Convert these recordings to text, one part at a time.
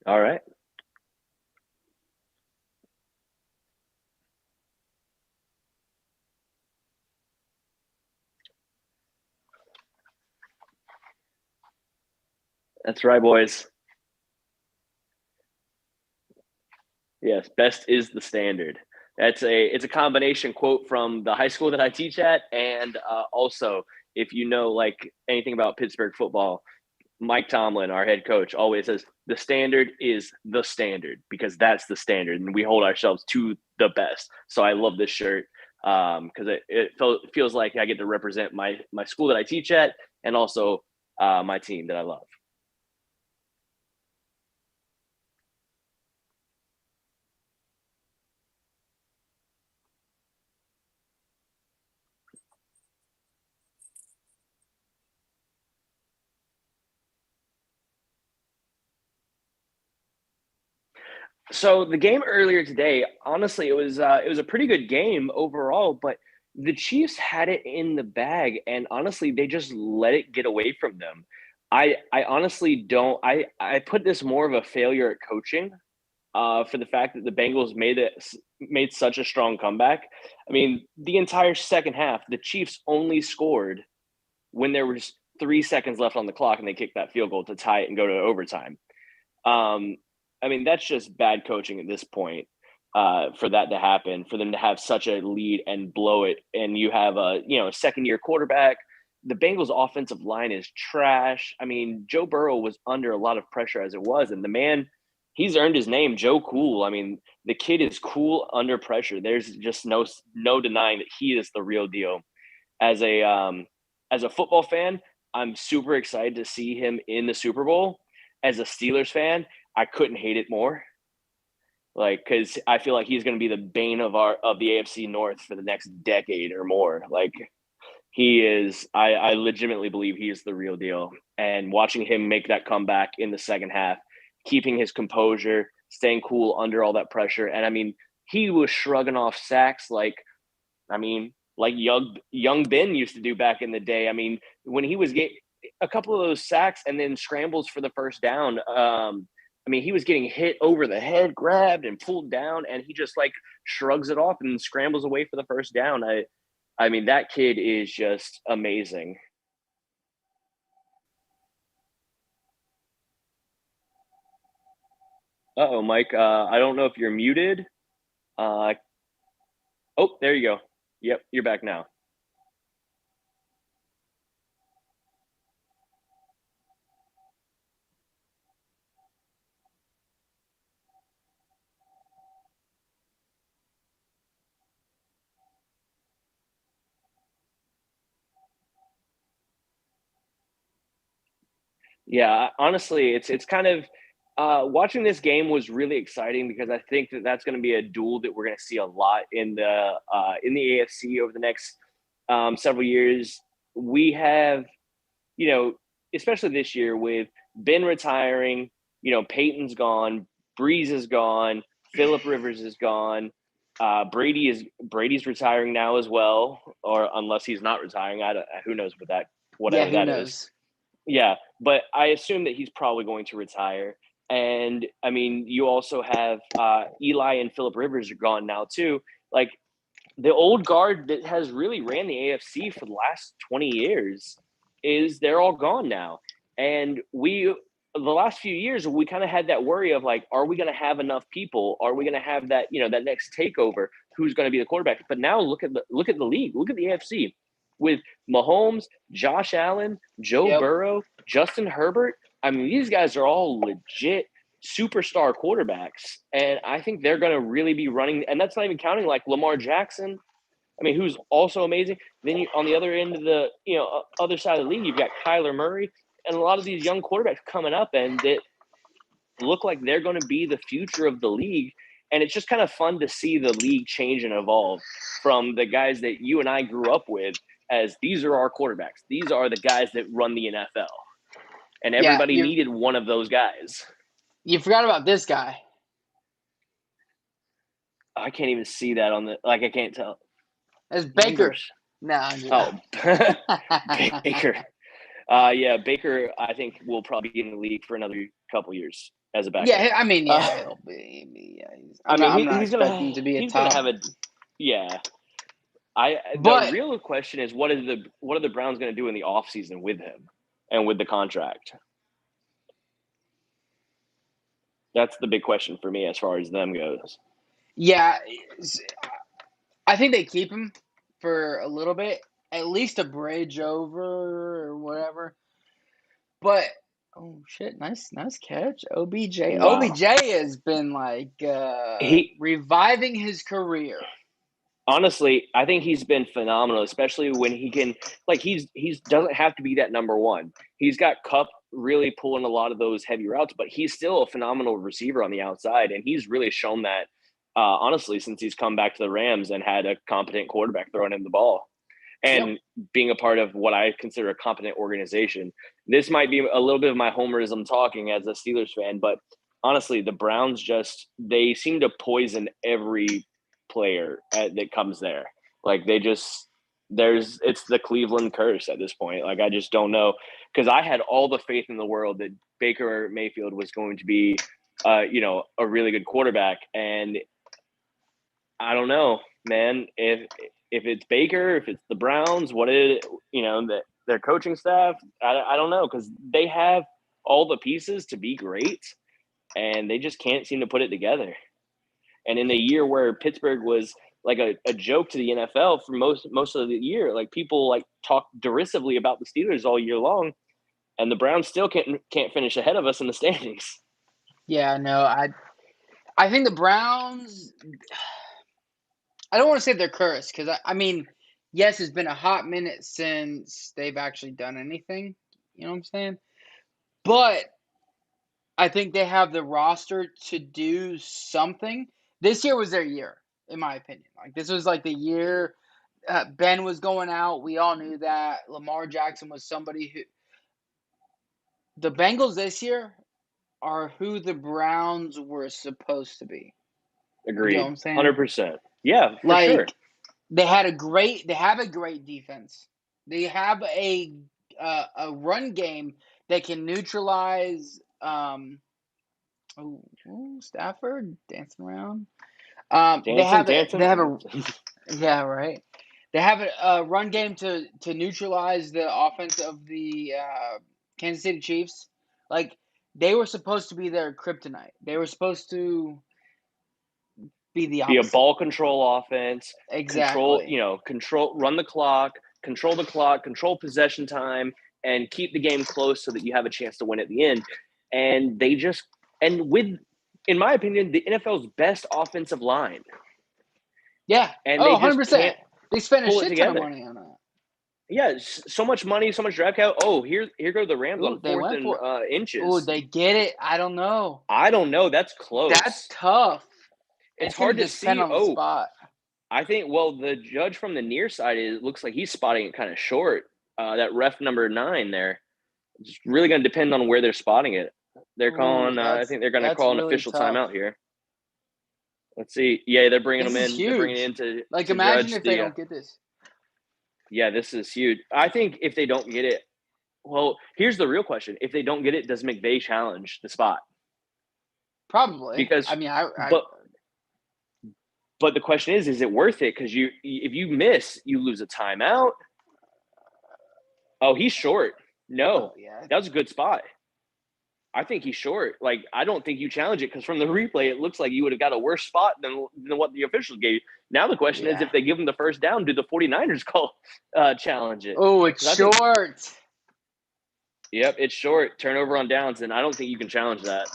All right. That's right, boys. Yes, best is the standard. It's a combination quote from the high school that I teach at, and also if you know like anything about Pittsburgh football, Mike Tomlin, our head coach, always says the standard is the standard because that's the standard, and we hold ourselves to the best. So I love this shirt because it feels like I get to represent my school that I teach at, and also my team that I love. So the game earlier today, honestly, it was a pretty good game overall, but the Chiefs had it in the bag, and honestly, they just let it get away from them. I honestly don't. I put this more of a failure at coaching, for the fact that the Bengals made such a strong comeback. I mean, the entire second half, the Chiefs only scored when there was 3 seconds left on the clock, and they kicked that field goal to tie it and go to overtime. Um, I mean, that's just bad coaching at this point. For that to happen, for them to have such a lead and blow it, and you have a second year quarterback. The Bengals' offensive line is trash. I mean, Joe Burrow was under a lot of pressure as it was, and the man, he's earned his name, Joe Cool. I mean, the kid is cool under pressure. There's just no denying that he is the real deal. As a football fan, I'm super excited to see him in the Super Bowl. As a Steelers fan, I couldn't hate it more. Like, because I feel like he's going to be the bane of the AFC North for the next decade or more. Like, he is. I legitimately believe he is the real deal. And watching him make that comeback in the second half, keeping his composure, staying cool under all that pressure, and I mean, he was shrugging off sacks like young Ben used to do back in the day. I mean, when he was getting a couple of those sacks and then scrambles for the first down. I mean, he was getting hit over the head, grabbed and pulled down, and he just like shrugs it off and scrambles away for the first down. I mean, that kid is just amazing. Oh, Mike, I don't know if you're muted. Uh, oh, there you go. Yep, you're back now. Yeah, honestly, it's kind of watching this game was really exciting because I think that that's going to be a duel that we're going to see a lot in the AFC over the next several years. We have, you know, especially this year with Ben retiring, Peyton's gone, Breeze is gone, Philip Rivers is gone. Brady's retiring now as well, or unless he's not retiring, I don't, who knows Yeah, whatever who that is. knows? Yeah, but I assume that he's probably going to retire. And I mean, you also have Eli and Philip Rivers are gone now too. Like the old guard that has really ran the AFC for the last 20 years is they're all gone now. And the last few years we kind of had that worry of like, are we going to have enough people? Are we going to have that next takeover? Who's going to be the quarterback? But now look at the league. Look at the AFC with Mahomes, Josh Allen, Joe Yep. Burrow, Justin Herbert. I mean, these guys are all legit superstar quarterbacks, and I think they're going to really be running. And that's not even counting like Lamar Jackson. I mean, who's also amazing. Then on the other end of the other side of the league, you've got Kyler Murray and a lot of these young quarterbacks coming up, and that look like they're going to be the future of the league. And it's just kind of fun to see the league change and evolve from the guys that you and I grew up with as these are our quarterbacks. These are the guys that run the NFL. And Yeah, everybody needed one of those guys. you forgot about this guy. I can't even see that on the like. I can't tell. That's Rivers. Baker. No, I'm just, Oh, Baker. Yeah, Baker. I think will probably be in the league for another couple years as a backup. Yeah, I mean, Uh, yeah, he'll be. Yeah, I mean, I'm not expecting him to be a he's gonna top, have a yeah. The but real question is what are the Browns gonna do in the offseason with him and with the contract? That's the big question for me as far as them goes. yeah, I think they keep him for a little bit, at least a bridge over or whatever. But oh shit, nice catch, OBJ. Wow. OBJ has been like He reviving his career. honestly, I think he's been phenomenal, especially when he can he's doesn't have to be that number one. He's got Cup really pulling a lot of those heavy routes, but he's still a phenomenal receiver on the outside, and he's really shown that honestly since he's come back to the Rams and had a competent quarterback throwing him the ball. Yep. And being a part of what I consider a competent organization. This might be a little bit of my homerism talking as a Steelers fan, but honestly, the Browns they seem to poison every player that comes there. Like they just it's the Cleveland curse at this point. Like I just don't know because I had all the faith in the world that Baker Mayfield was going to be, a really good quarterback, and I don't know, man. If it's Baker, if it's the Browns, their coaching staff, I don't know because they have all the pieces to be great, and they just can't seem to put it together. And in a year where Pittsburgh was like a joke to the NFL for most of the year, like people like talk derisively about the Steelers all year long, and the Browns still can't finish ahead of us in the standings. Yeah, no, I think the Browns. I don't want to say they're cursed because I mean, yes, it's been a hot minute since they've actually done anything. You know what I'm saying? But I think they have the roster to do something. This year was their year, in my opinion. Like this was like the year Ben was going out. We all knew that Lamar Jackson was somebody who. The Bengals this year are who the Browns were supposed to be. You know what Agreed, I'm saying? 100%. Yeah, for sure. Like they have a great defense. They have a run game that can neutralize Stafford dancing around. Dancing, They dancing. have a yeah, right. They have a run game to neutralize the offense of the Kansas City Chiefs. Like they were supposed to be their kryptonite. They were supposed to be the Be a opposite. ball control offense, Exactly. run the clock, control possession time, and keep the game close so that you have a chance to win at the end. And in my opinion, the NFL's best offensive line, Yeah. and Oh, they just 100%. can't They spent a pull it shit ton of together. money on that. Yeah, so much money, so much draft cap. Oh, here go the Rams Ooh, on they fourth went and for it. Ooh, inches. they get it. I don't know. I don't know. That's That's close. tough. It's It's gonna hard to depend see. on the Oh, spot. I think the judge from the near side looks like he's spotting it kind of short. That ref number 9 there. It's really going to depend on where they're spotting it. They're Ooh, calling. I think they're going to that's call an really official tough. timeout here. Let's see. Yeah, they're bringing This them is in. They're bringing it huge. in to Like, to imagine judge if they the. don't get this. Yeah, this is huge. I think if they don't get it, well, here's the real question: if they don't get it, does McVay challenge the spot? Probably. I Because, mean, but the question is it worth it? Because if you miss, you lose a timeout. Oh, he's short. oh No, yeah, that was a good spot. I think he's short. Like, I don't think you challenge it because from the replay, it looks like you would have got a worse spot than what the officials gave you. Now the question is, yeah. if they give him the first down, do the 49ers call challenge it? Oh, it's 'Cause I think, short. yep, it's short. Turnover on downs, and I don't think you can challenge that.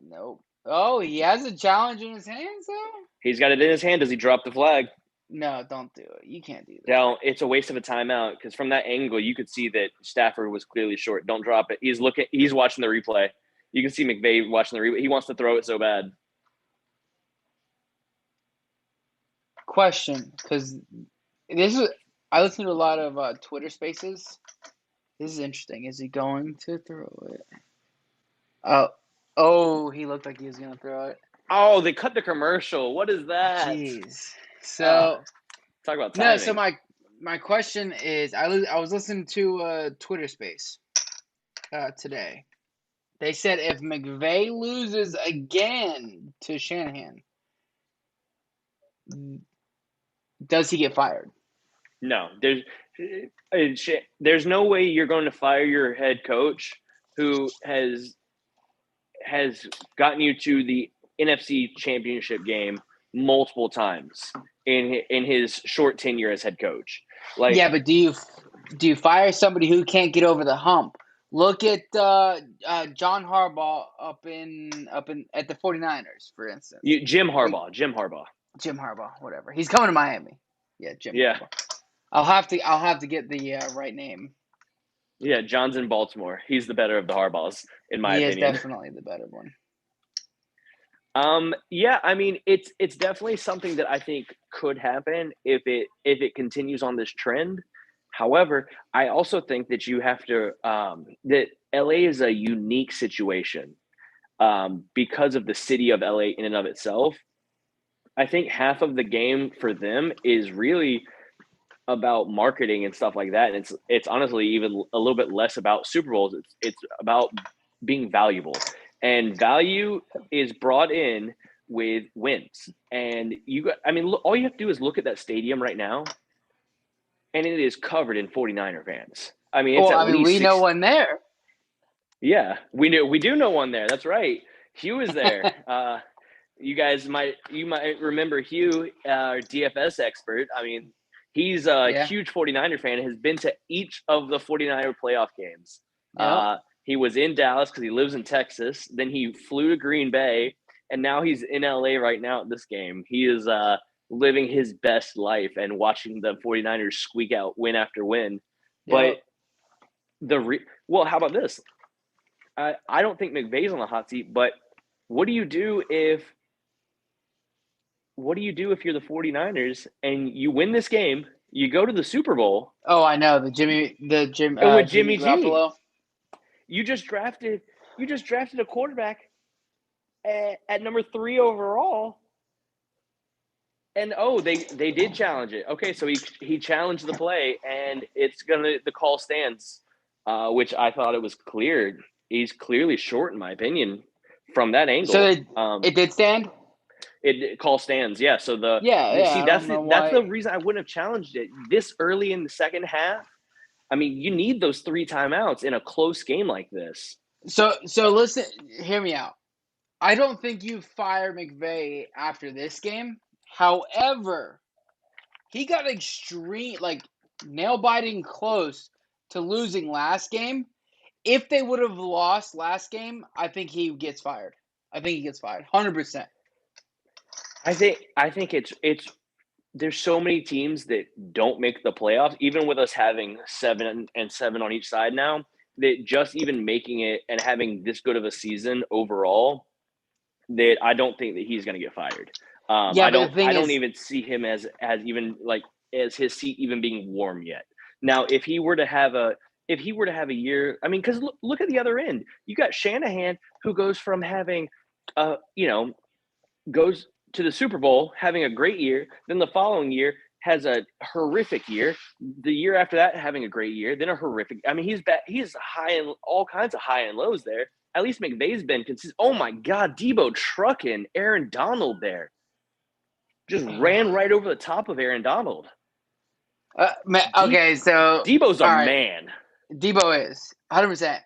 Nope. Oh, he has a challenge in his hands though. He's got it in his hand. Does he drop the flag? No, don't do it. You can't do that. No, it's a waste of a timeout because from that angle, you could see that Stafford was clearly short. Don't drop it. He's watching the replay. You can see McVay watching the replay. He wants to throw it so bad. Question, because this is I listen to a lot of Twitter Spaces. This is interesting. Is he going to throw it? Oh, oh, he looked like he was gonna throw it. Oh, they cut the commercial. What is that? Jeez. Oh, So talk about no. So timing. my question is, I was listening to Twitter Space today, They said if McVay loses again to Shanahan, does he get fired? No, there's no way you're going to fire your head coach who has gotten you to the NFC Championship game multiple times in his short tenure as head coach. Like, Yeah, but do you fire somebody who can't get over the hump? Look at John Harbaugh up in at the 49ers, for instance. Jim Like Harbaugh, Jim Harbaugh. Jim Harbaugh, whatever. He's coming to Miami. Yeah, Jim Yeah, Harbaugh. I'll have to get the right name. yeah, John's in Baltimore. He's the better of the Harbaughs, in my He is opinion. definitely the better one. Yeah, I mean, it's definitely something that I think could happen if it continues on this trend. However, I also think that you have to that LA is a unique situation because of the city of LA in and of itself. I think half of the game for them is really about marketing and stuff like that, and it's honestly even a little bit less about Super Bowls. It's about being valuable, and value is brought in with wins. And I mean, all you have to do is look at that stadium right now, and it is covered in 49er fans. I mean, it's Well, at I mean, least we know six. one there. Yeah, we do know one there. That's right. Hugh is there. You might remember Hugh, our DFS expert. I mean, he's a Yeah. huge 49er fan, has been to each of the 49er playoff games. Yep. He was in Dallas because he lives in Texas. Then he flew to Green Bay, and now he's in LA right now at this game. He is living his best life and watching the 49ers squeak out win after win. But Yep. well, how about this? I don't think McVay's on the hot seat, but what do you do if you're the 49ers and you win this game, you go to the Super Bowl, Oh, I know the and with Jimmy Jimmy G, Garoppolo. you just drafted a quarterback at number 3 overall, and they did challenge it. Okay, so he challenged the play, and the call stands, which I thought it was cleared. He's clearly short, in my opinion, from that So angle. it did stand. It call stands, yeah. So Yeah. see, I don't know that's the why. reason I wouldn't have challenged it this early in the second half. I mean, you need those 3 timeouts in a close game like this. So listen, hear me out. I don't think you fire McVay after this game. However, he got extreme, like nail biting close to losing last game. If they would have lost last game, I think he gets fired. 100%. I think it's there's so many teams that don't make the playoffs, even with us having 7-7 on each side now, that just even making it and having this good of a season overall, that I don't think that he's going to get fired. Yeah, but the thing I don't is, even see him as even like as his seat even being warm yet. Now, if he were to have a year, I mean, because look at the other end. You got Shanahan, who goes from having, goes to the Super Bowl having a great year, then the following year has a horrific year. The year after that having a great year, then a horrific. I mean, he's high in all kinds of high and lows there. At least McVay's been consistent. Oh my God, Debo trucking Aaron Donald there. Just ran right over the top of Aaron Donald. okay, so Debo's a all right, man. Debo is 100%.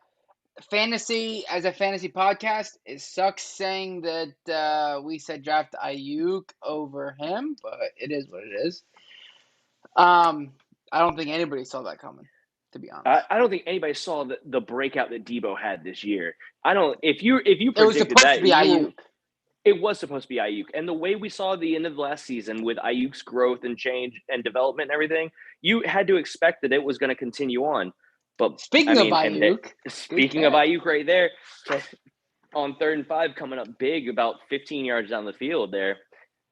Fantasy, as a fantasy podcast, it sucks saying that we said draft Ayuk over him, but it is what it is. I don't think anybody saw that coming, to be honest. I don't think anybody saw the breakout that Debo had this year. I don't. If you predicted It was supposed that, to be Ayuk. It was supposed to be Ayuk. And the way we saw the end of last season with Ayuk's growth and change and development and everything, you had to expect that it was going to continue on. But Speaking I of mean, Ayuk, speaking of Ayuk right there, on 3rd and 5 coming up big about 15 yards down the field there.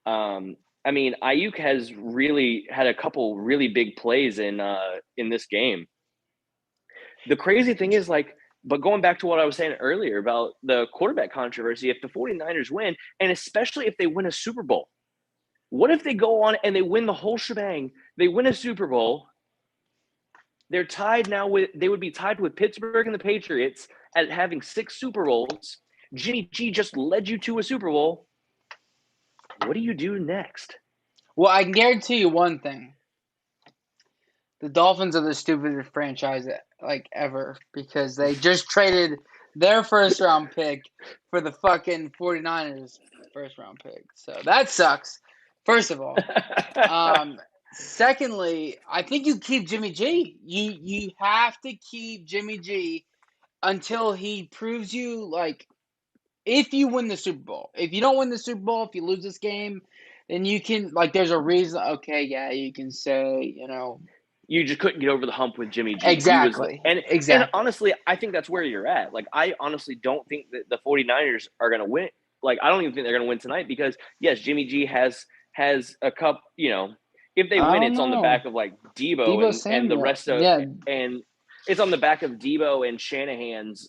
I mean, Ayuk has really had a couple really big plays in this game. The crazy thing is, like, but going back to what I was saying earlier about the quarterback controversy, if the 49ers win, and especially if they win a Super Bowl, what if they go on and they win the whole shebang? They win a Super Bowl, They're tied now with they would be tied with Pittsburgh and the Patriots at having 6 Super Bowls. Jimmy G just led you to a Super Bowl. What do you do next? Well, I can guarantee you one thing. The Dolphins are the stupidest franchise like ever because they just traded their first round pick for the fucking 49ers first round pick. So that sucks. First of all. Secondly, I think you keep Jimmy G. You have to keep Jimmy G until he proves you like if you win the Super Bowl. If you don't win the Super Bowl, if you lose this game, then you can like there's a reason. Okay, yeah, you can say you just couldn't get over the hump with Jimmy G. exactly, And honestly, I think that's where you're at. Like I honestly don't think that the 49ers are going to win. Like I don't even think they're going to win tonight because yes, Jimmy G has a cup, if they I win don't it's on the know. back of like Debo Debo and the Samuel, rest of yeah, and it's on the back of Debo and Shanahan's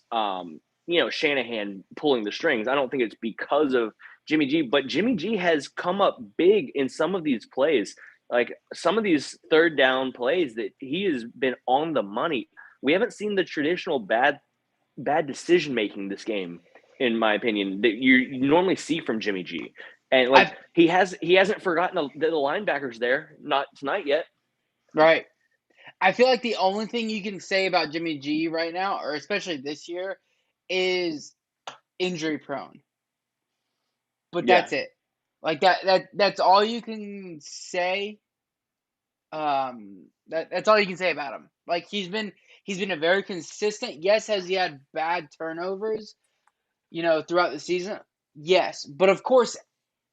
Shanahan pulling the strings. I don't think it's because of Jimmy G, but Jimmy G has come up big in some of these plays. Like some of these third down plays that he has been on the money. We haven't seen the traditional bad decision making this game, in my opinion, that you normally see from Jimmy G. And like I he hasn't forgotten the linebackers there, not tonight yet. right. I feel like the only thing you can say about Jimmy G right now, or especially this year, is injury prone. But Yeah. that's it. Like that's all you can say. That's all you can say about him. Like he's been a very consistent. Yes, has he had bad turnovers, throughout the season? Yes, but of course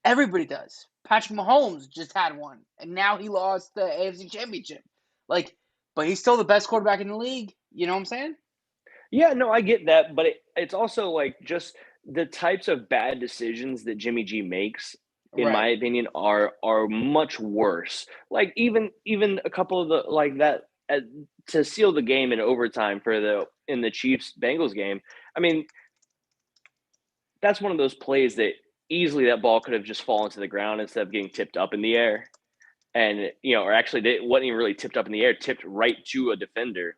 everybody does. Patrick Mahomes just had one, and now he lost the AFC Championship. Like, but he's still the best quarterback in the league. You know what I'm saying? Yeah, no, I get that, but it's also like just the types of bad decisions that Jimmy G makes, in my Right. opinion, are much worse. Like even a couple of the like that to seal the game in overtime in the Chiefs Bengals game. I mean, that's one of those plays that easily that ball could have just fallen to the ground instead of getting tipped up in the air. And or actually it wasn't even really tipped up in the air, tipped right to a defender.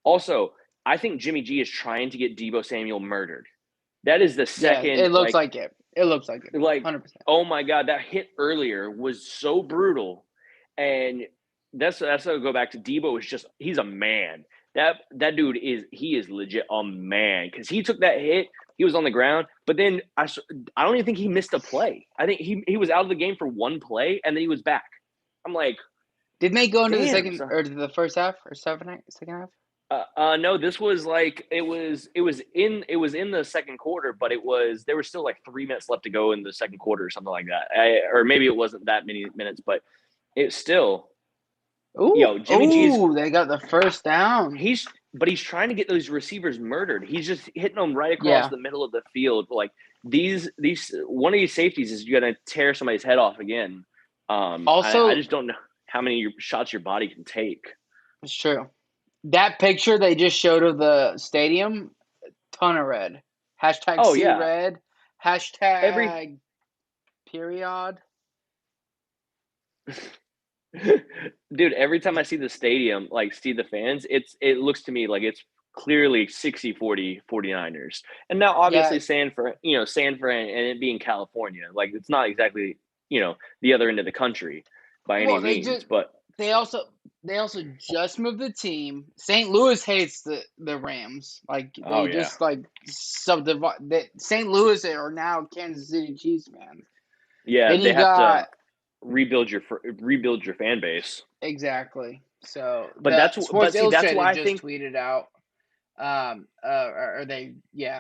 Also, I think Jimmy G is trying to get Debo Samuel murdered. That is the Yeah, second, it looks like it. It looks like it. 100%. oh my God, that hit earlier was so brutal. And that's what I go back to. Debo is he's a man. That dude is legit a man because he took that hit. He was on the ground, but then I don't even think he missed a play. I think he was out of the game for one play and then he was back. I'm like, Didn't they go into the damn, second son. or to the first half or second half? No, this was like it was in the second quarter, but there was still like 3 minutes left to go in the second quarter or something like that. Or maybe it wasn't that many minutes, but it's still, Jimmy G's They got the first down. he's trying to get those receivers murdered. He's just hitting them right across Yeah. the middle of the field. Like these one of these safeties is gonna tear somebody's head off again. Also, I just don't know how many shots your body can take. it's true. That picture they just showed of the stadium, ton of red. Hashtag Oh see yeah, red. Hashtag period. Dude, every time I see the stadium, like see the fans, it looks to me like it's clearly 60-40 49ers. And now Yeah. obviously San Fran and it being California, like it's not exactly, the other end of the country by any Well, means, but they also just moved the team. St. Louis hates the Rams. Like oh they yeah. just like subdivide. St. Louis are now Kansas City Chiefs fans. Yeah, Then they you have to got rebuild your fan base. exactly. So But the but Sports see that's why Illustrated I just think tweeted out. Or they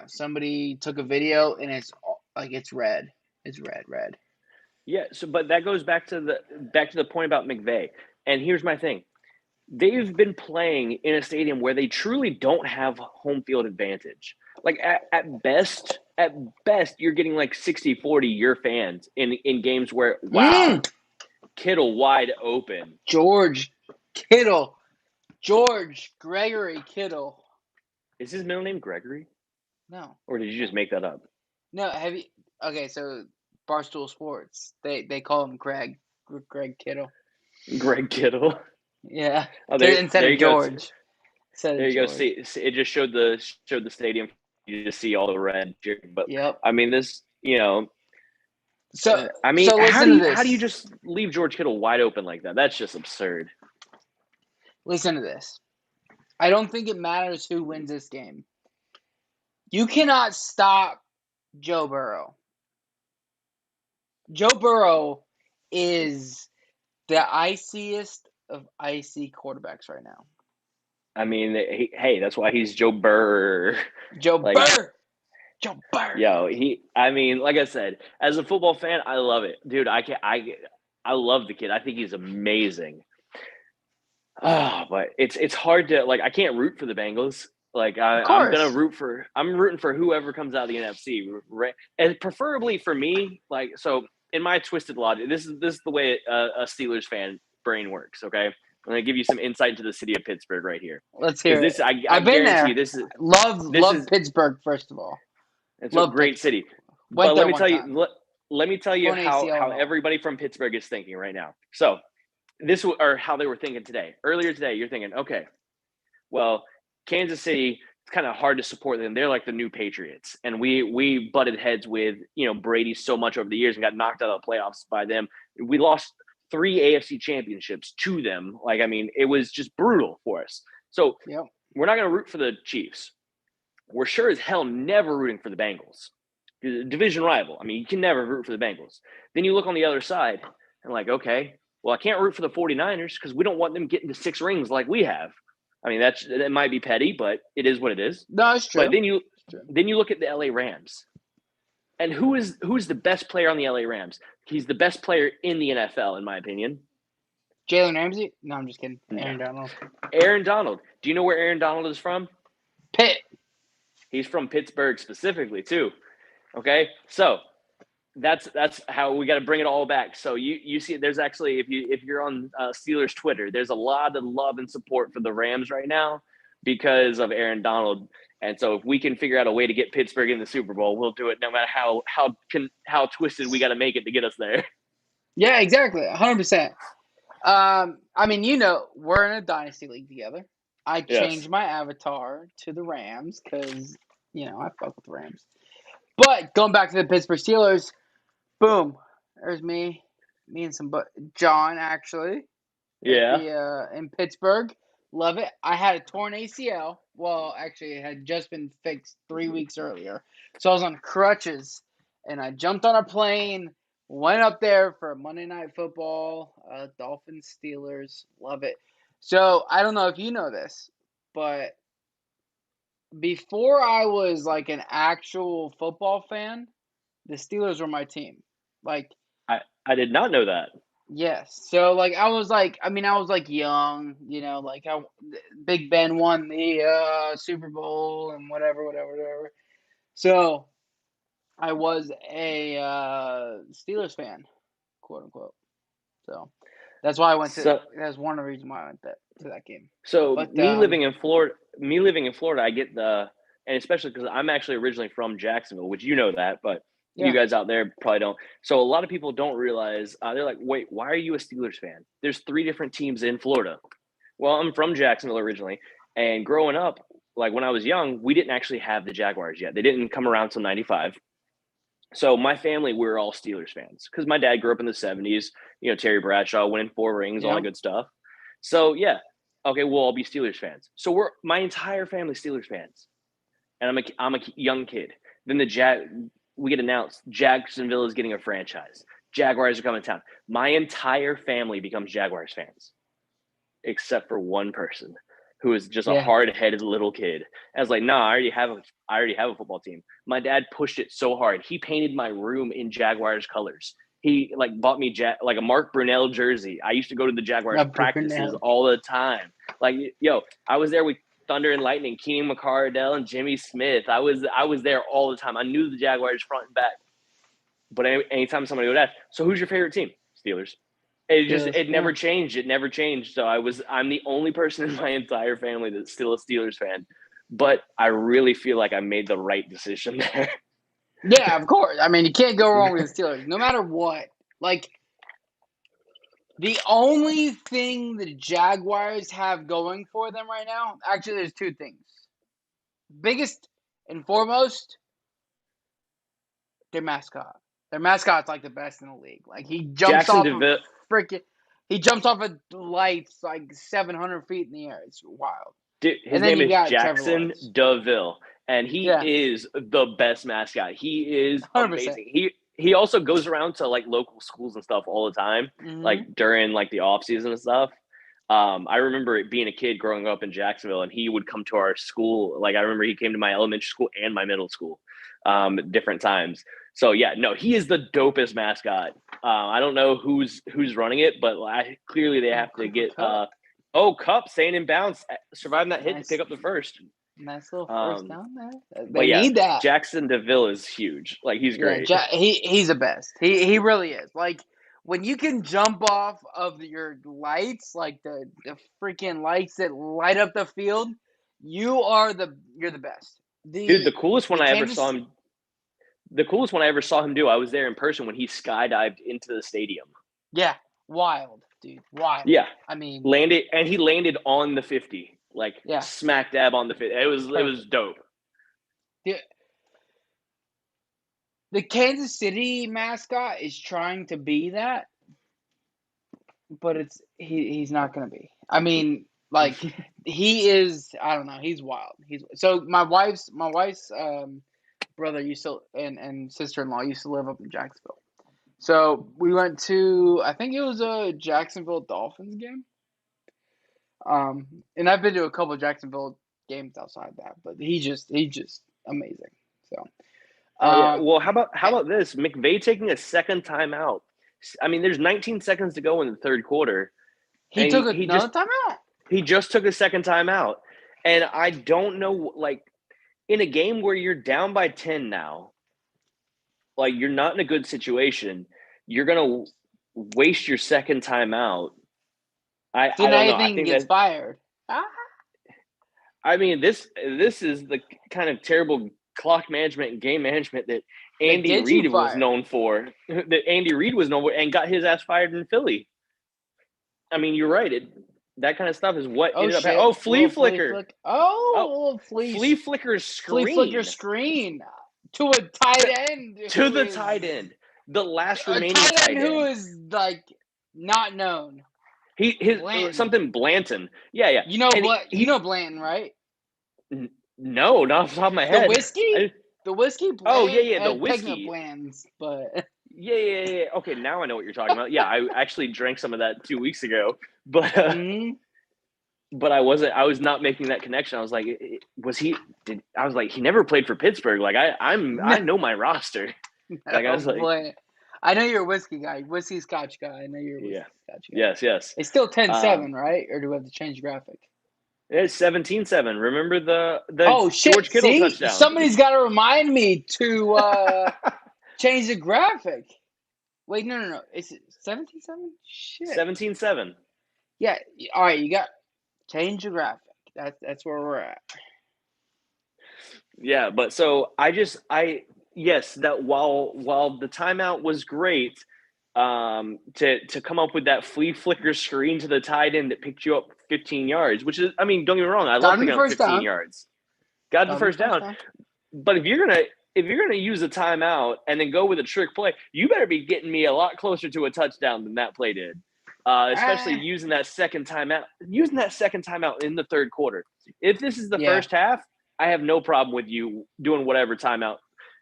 somebody took a video and it's like it's red. It's red. yeah, so but that goes back to the point about McVay. And here's my thing. They've been playing in a stadium where they truly don't have home field advantage. Like at best, you're getting like 60-40 your fans in games where, wow, Kittle wide open. George Kittle. George Gregory Kittle. Is his middle name Gregory? No. Or did you just make that up? No, have you okay, so Barstool Sports. They call him Greg Kittle. Greg Kittle. Yeah. Oh, Instead there of you go. George. Instead of There you go. George. See, it just showed the stadium. You just see all the red cheering. But Yep. I mean, this, So I mean, so listen to how do you this. just leave George Kittle wide open like that? That's just absurd. Listen to this. I don't think it matters who wins this game. You cannot stop Joe Burrow. Joe Burrow is the iciest of icy quarterbacks right now. I mean, hey, that's why he's Joe Burr. Joe Like, Burr. Joe Burr. yo, I mean, like I said, as a football fan, I love it, dude. I love the kid. I think he's amazing. But it's hard to like. I can't root for the Bengals. Like Of I'm course. rooting for whoever comes out of the NFC, right? And preferably for me, like so. In my twisted logic, this is the way a Steelers fan brain works. Okay, I'm gonna give you some insight into the city of Pittsburgh right here, Let's because hear it. I I've been guarantee you there. this Love is Pittsburgh, first of all. it's a Love great Pittsburgh. city. Went But there one time. let me tell you Torn ACL how and all. everybody from Pittsburgh is thinking right now. So this or how they were thinking today. Earlier today, you're thinking, okay, well, Kansas City, it's kind of hard to support them. They're like the new Patriots, and we butted heads with Brady so much over the years and got knocked out of the playoffs by them. We lost 3 AFC championships to them. Like, I mean, it was just brutal for us. So Yep. we're not going to root for the Chiefs. We're sure as hell never rooting for the Bengals. Division rival. I mean, you can never root for the Bengals. Then you look on the other side and like, okay, well, I can't root for the 49ers because we don't want them getting to 6 rings like we have. I mean, that might be petty, but it is what it is. No, it's But true. It's true. then you look at the LA Rams. And who's the best player on the LA Rams? He's the best player in the NFL, in my opinion. Jalen Ramsey? No, I'm just kidding. No. Aaron Donald. Aaron Donald. Do you know where Aaron Donald is from? Pitt. He's from Pittsburgh specifically, too. Okay? So that's how we got to bring it all back. So you see, there's actually if you're on Steelers Twitter, there's a lot of love and support for the Rams right now because of Aaron Donald. And so if we can figure out a way to get Pittsburgh in the Super Bowl, we'll do it no matter how twisted we got to make it to get us there. Yeah, exactly. 100%. I mean, we're in a dynasty league together. I Yes. changed my avatar to the Rams because, I fuck with the Rams. But going back to the Pittsburgh Steelers, boom, there's me and John actually Yeah. in Pittsburgh. Love it. I had a torn ACL. Well, actually, it had just been fixed 3 weeks earlier, so I was on crutches, and I jumped on a plane, went up there for Monday Night Football, Dolphins Steelers. Love it. So I don't know if you know this, but before I was like an actual football fan, the Steelers were my team. Like, I did not know that. yes. So like I was like young, like Big Ben won the Super Bowl and whatever. So I was a Steelers fan, quote unquote. So that's why I went to. So That's one of the reasons why I went to that game. so But me living in Florida, I get and especially because I'm actually originally from Jacksonville, which you know that, but you yeah, guys out there probably don't. So a lot of people don't realize they're like, wait, why are you a Steelers fan? There's 3 different teams in Florida. Well, I'm from Jacksonville originally, and growing up, like when I was young, we didn't actually have the Jaguars yet. They didn't come around until '95. So my family, we were all Steelers fans because my dad grew up in the '70s. Terry Bradshaw winning 4 rings, all yeah. that good stuff. So yeah, okay, we'll all be Steelers fans. So my entire family Steelers fans, and I'm a young kid. Then we get announced Jacksonville is getting a franchise. Jaguars are coming to town. My entire family becomes Jaguars fans, except for one person who is just a Yeah. hard-headed little kid. I was like, nah, I already have a football team. My dad pushed it so hard. He painted my room in Jaguars colors. He like bought me like a Mark Brunell jersey. I used to go to the Jaguars practices all the time. Like, I was there with Thunder and Lightning, Keenan McCardell and Jimmy Smith. I was there all the time. I knew the Jaguars front and back. But anytime somebody would ask, so who's your favorite team? Steelers. It never changed. It never changed. So I'm the only person in my entire family that's still a Steelers fan. But I really feel like I made the right decision there. Yeah, of course. I mean, you can't go wrong with the Steelers, no matter what. Like, The only thing the Jaguars have going for them right now, actually, there's two things. Biggest and foremost, their mascot. Their mascot's like the best in the league. Like Jackson DeVille. he jumps off of lights like 700 feet in the air. It's wild. Dude, And his then name you is got Trevor Jackson Lawrence. DeVille, and he Yeah, is the best mascot. He is 100%. amazing. He also goes around to like local schools and stuff all the time, like Mm-hmm. during like the off season and stuff. I remember it being a kid growing up in Jacksonville, and he would come to our school. Like I remember he came to my elementary school and my middle school, different times. So yeah, no, he is the dopest mascot. I don't know who's running it, but clearly they Oh, have to Cooper get Cup. Cup staying in bounds, surviving that hit to Nice, pick up the first. nice little first Um, down there. but They yeah, need that. Jackson DeVille is huge. Like he's Yeah, great. he's the best. He really is. Like when you can jump off of your lights, like the freaking lights that light up the field, you're the best. Dude, The Kansas the coolest one I ever saw him do, I was there in person when he skydived into the stadium. yeah, wild, dude, wild. Yeah, I mean, he landed on the 50, like yeah, smack dab on the 50. It was perfect. dope. The, the Kansas City mascot is trying to be that, but he's not gonna be. I mean, like he is. I don't know. He's wild. He's so my wife's brother used to and sister in law used to live up in Jacksonville. So we went to I think it was a Jacksonville Dolphins game. And I've been to a couple of Jacksonville games outside that, but he's just amazing. So Oh yeah. um, Well, how about this? McVay taking a second timeout. I mean, there's 19 seconds to go in the third quarter, he and took he another just timeout. he just took a second timeout, and I don't know, like in a game where you're down by 10 now, like you're not in a good situation, you're gonna waste your second timeout. So I now don't you know. I think he think gets that fired? Ah, I mean this is the kind of terrible clock management and game management that that Andy gets you Reid was fired. known for. That Andy Reid was known for and got his ass fired in Philly. I mean, you're right. That kind of stuff is what Oh ended up happening. shit! Oh, flea Little flea flicker. flick. Oh, Oh, little flea flicker's flea flicker screen screen to a tight end to who the is tight end, the last a remaining tight end tight who end. is like not known. He his Blanton. something Blanton. Yeah, yeah. And You know Blanton, right? no, not off the top of my The head. whiskey? I, The whiskey oh yeah, Bland yeah, the Pegna whiskey. Bland's, but Yeah. Okay, now I know what you're talking about. Yeah, I actually drank some of that 2 weeks ago, but mm, but I was not making that connection. I was like, was he? I was like, he never played for Pittsburgh. Like I no, know my roster. Like I no was like, boy. I know you're a whiskey guy, whiskey scotch guy. I know you're a yeah, whiskey scotch guy. yes. It's still 10-7, Um, right? Or do we have to change graphic? it's 17-7. Remember the Oh shit! George Kittle See, touchdown? somebody's got to remind me to change the graphic. Wait, no. Is it 17-7? Shit. 17-7. Yeah. All right, you got change the graphic. That's where we're at. Yeah, but so I yes, that while the timeout was great, to come up with that flea flicker screen to the tight end that picked you up 15 yards, which is, I mean, don't get me wrong, I Got love him the picking up first 15 down. yards. Got the Got him the first first down, down. but if you're gonna use a timeout and then go with a trick play, you better be getting me a lot closer to a touchdown than that play did. Especially Ah, using that second timeout in the third quarter. If this is the yeah. first half, I have no problem with you doing whatever timeout.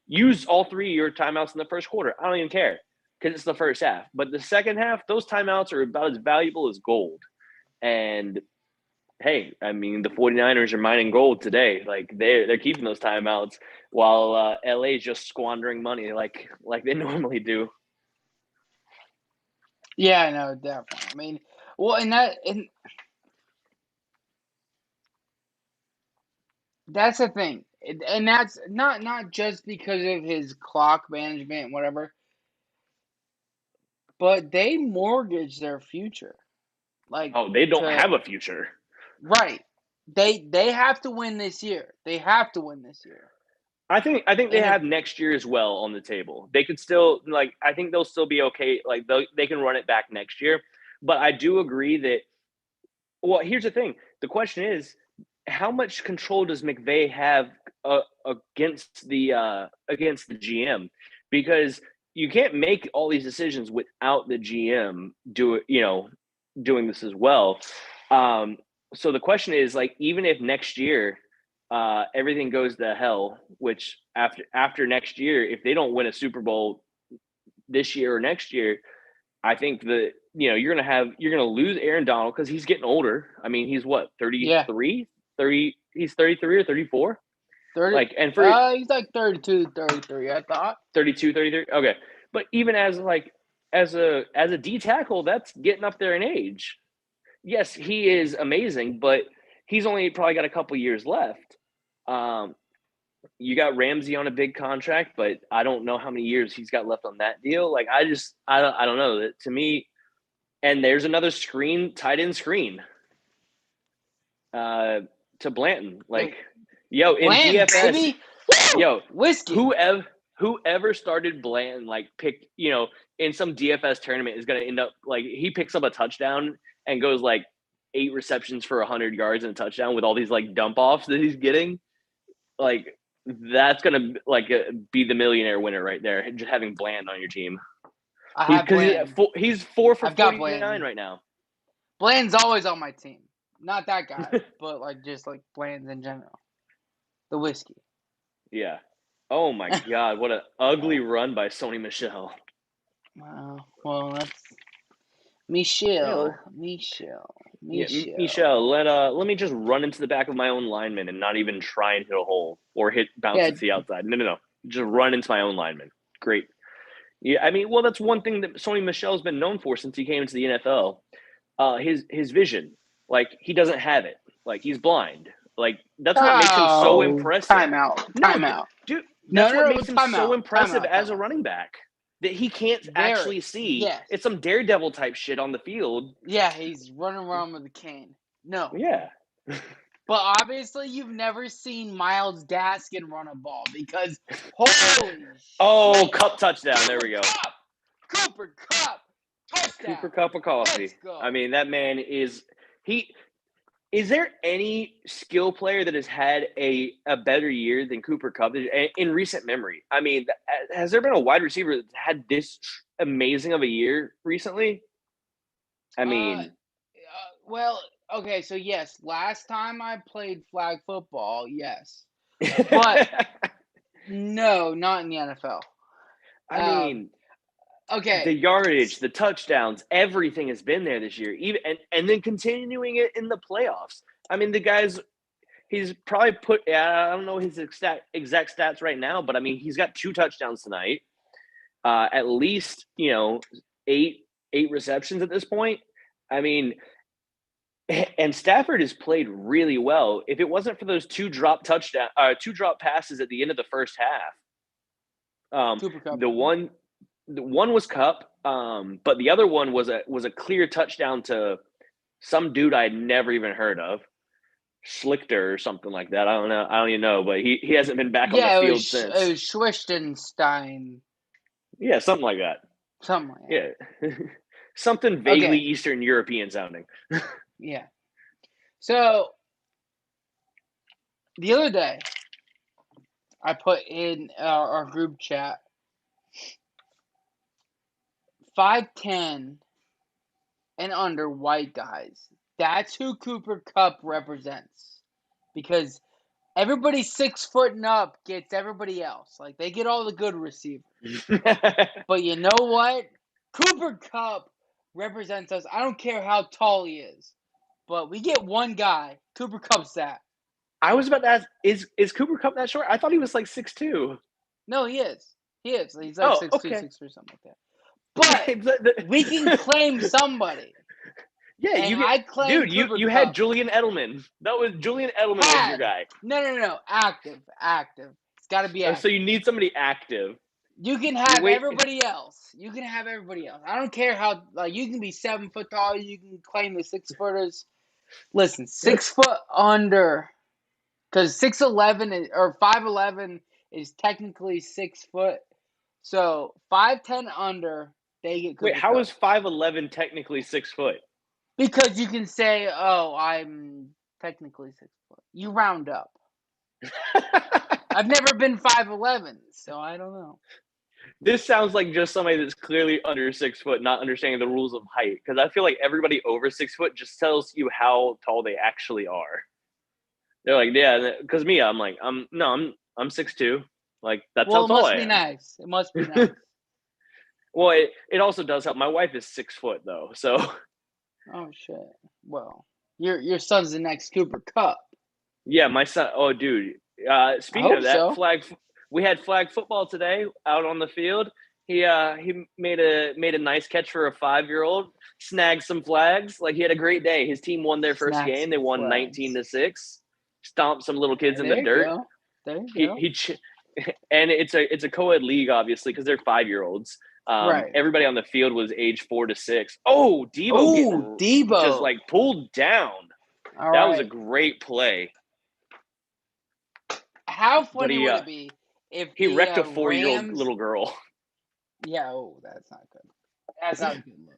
Use all three of your timeouts in the first quarter. I don't even care because it's the first half. But the second half, those timeouts are about as valuable as gold. And hey, I mean, the 49ers are mining gold today. Like they're keeping those timeouts while LA is just squandering money like they normally do. Yeah, no, definitely. I mean, well, and that's the thing, and that's not just because of his clock management and whatever, but they mortgage their future, like Oh, they don't to have a future. right. They have to win this year. They have to win this year, I think they and if have next year as well on the table. They could still, like, I think they'll still be okay. Like they can run it back next year, But I do agree that. Well, here's the thing. The question is, how much control does McVay have against the GM? Because you can't make all these decisions without the GM doing this as well. Um, so the question is, like, even if next year everything goes to hell, which after next year, if they don't win a Super Bowl this year or next year, I think that you're gonna lose Aaron Donald because he's getting older. I mean, he's what, Yeah, 33, 30? He's 33 or 34. 30. Like, and for He's like 32, 33, I thought. 32, 33. Okay, but even as like as a D tackle, that's getting up there in age. Yes, he is amazing, but he's only probably got a couple years left. Um, you got Ramsey on a big contract, but I don't know how many years he's got left on that deal. Like, I don't know. To me, and there's another tight end screen uh, to Blanton. Like, yo, in Bland, DFS, baby. Woo! yo, Whiskey. whoever started Blanton, like, in some DFS tournament is going to end up like he picks up a touchdown and goes like 8 receptions for 100 yards and a touchdown with all these like dump offs that he's getting. Like, that's gonna like be the millionaire winner right there. Just having Bland on your team. I have Bland. He's 4 for I've got 49 Bland. right now. Bland's always on my team. Not that guy, but like just like Bland's in general. The whiskey. Yeah. Oh my God! What an ugly run by Sony Michel. Wow. Well, that's Yeah, Michel. Michel. Let me just run into the back of my own lineman and not even try and hit a hole or bounce Yeah. it to the outside. No. Just run into my own lineman. Great. Yeah, I mean, well, that's one thing that Sony Michel's been known for since he came into the NFL. His vision. Like, he doesn't have it. Like, he's blind. Like, that's what makes him so impressive. Timeout. Dude, No, that's what no, makes him time so out, impressive time out, as time a out. running back. That he can't actually see. Yes. It's some daredevil type shit on the field. Yeah, he's running around with a cane. No. Yeah. But obviously, you've never seen Myles Gaskin run a ball because holy Oh, shit. Kupp touchdown. There we go. Cooper Kupp. Touchdown. Cooper Kupp of coffee. Let's go. I mean, that man is he. Is there any skill player that has had a better year than Cooper Kupp in recent memory? I mean, has there been a wide receiver that's had this amazing of a year recently? I mean, well, okay, so yes, last time I played flag football, yes. But no, not in the NFL. I mean, okay, the yardage, the touchdowns, everything has been there this year. Even and then continuing it in the playoffs. I mean, the guy's he's probably put. I don't know his exact stats right now, but I mean, he's got 2 touchdowns tonight. At least 8 receptions at this point. I mean, and Stafford has played really well. If it wasn't for those 2 drop passes at the end of the first half, Cooper Kupp. the one was Kupp, but the other one was a clear touchdown to some dude I had never even heard of, Schlichter or something like that. I don't know. I don't even know, but he hasn't been back on the field since. It was Schwichtenstein. Yeah, something like that. Something like that. Yeah. Something vaguely Eastern European sounding. Yeah. So, the other day, I put in our group chat 5'10" and under white guys. That's who Cooper Kupp represents. Because everybody 6 foot and up gets everybody else. Like, they get all the good receivers. But you know what? Cooper Kupp represents us. I don't care how tall he is. But we get one guy. Cooper Kupp's that. I was about to ask, is Cooper Kupp that short? I thought he was like 6'2". No, he is. He's like 6'2", okay. 6'3", something like that. But we can claim somebody. Yeah, and you had Julian Edelman. That was Julian Edelman was your guy. No. Active. It's got to be active. So you need somebody active. You can have everybody else. I don't care how you can be 7 foot tall. You can claim the 6 footers. Listen, 6 foot under, because 6'11" or 5'11" is technically 6 foot. So 5'10" under They get Wait, Cooper how Cup is 5'11" technically 6 foot? because you can say, "Oh, I'm technically 6 foot." You round up. I've never been 5'11", so I don't know. This sounds like just somebody that's clearly under 6 foot, not understanding the rules of height. Because I feel like everybody over 6 foot just tells you how tall they actually are. They're like, yeah, because me, I'm like, I'm 6'2". Like that's how Well, it tall must I be am. nice. It must be nice. Well, it also does help. My wife is 6 foot though, so Oh shit. Well, your son's the next Cooper Cup. yeah, my son. Oh, dude. I Speaking hope of that, so. we had flag football today out on the field. He made a nice catch for a 5-year-old. Snagged some flags. Like he had a great day. His team won their first Snack game. They some won flags. 19-6. Stomped some little kids in the There you dirt. go. There you He go. he and it's a co-ed league obviously because they're 5-year-olds. Right. Everybody on the field was age 4 to 6. Oh, Debo Oh, getting just Debo. like pulled down. All That was a right. great play. How But funny would it be if he the wrecked a 4-year-old Rams? little girl. Yeah. Oh, that's not good. That's not a good look.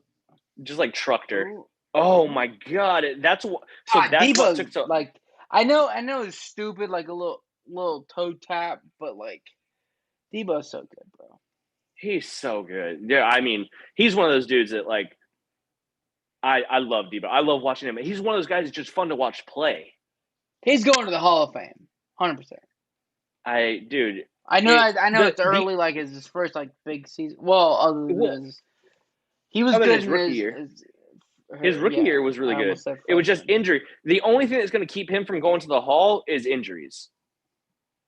Just like trucked her. Oh, Oh oh. my god, so God, that's what Debo's took to. like. I know it's stupid, like a little toe tap, but like Debo's so good, bro. He's so good. Yeah, I mean, he's one of those dudes that like I love Debo. I love watching him. He's one of those guys that's just fun to watch play. He's going to the Hall of Fame, 100%. Dude, I know. it I know the it's early, like it's his first like big season. Well, other than well, his, he was other than good his in rookie year. His rookie yeah. year was I really good. almost said It was just freshman. injury. The only thing that's going to keep him from going to the Hall is injuries.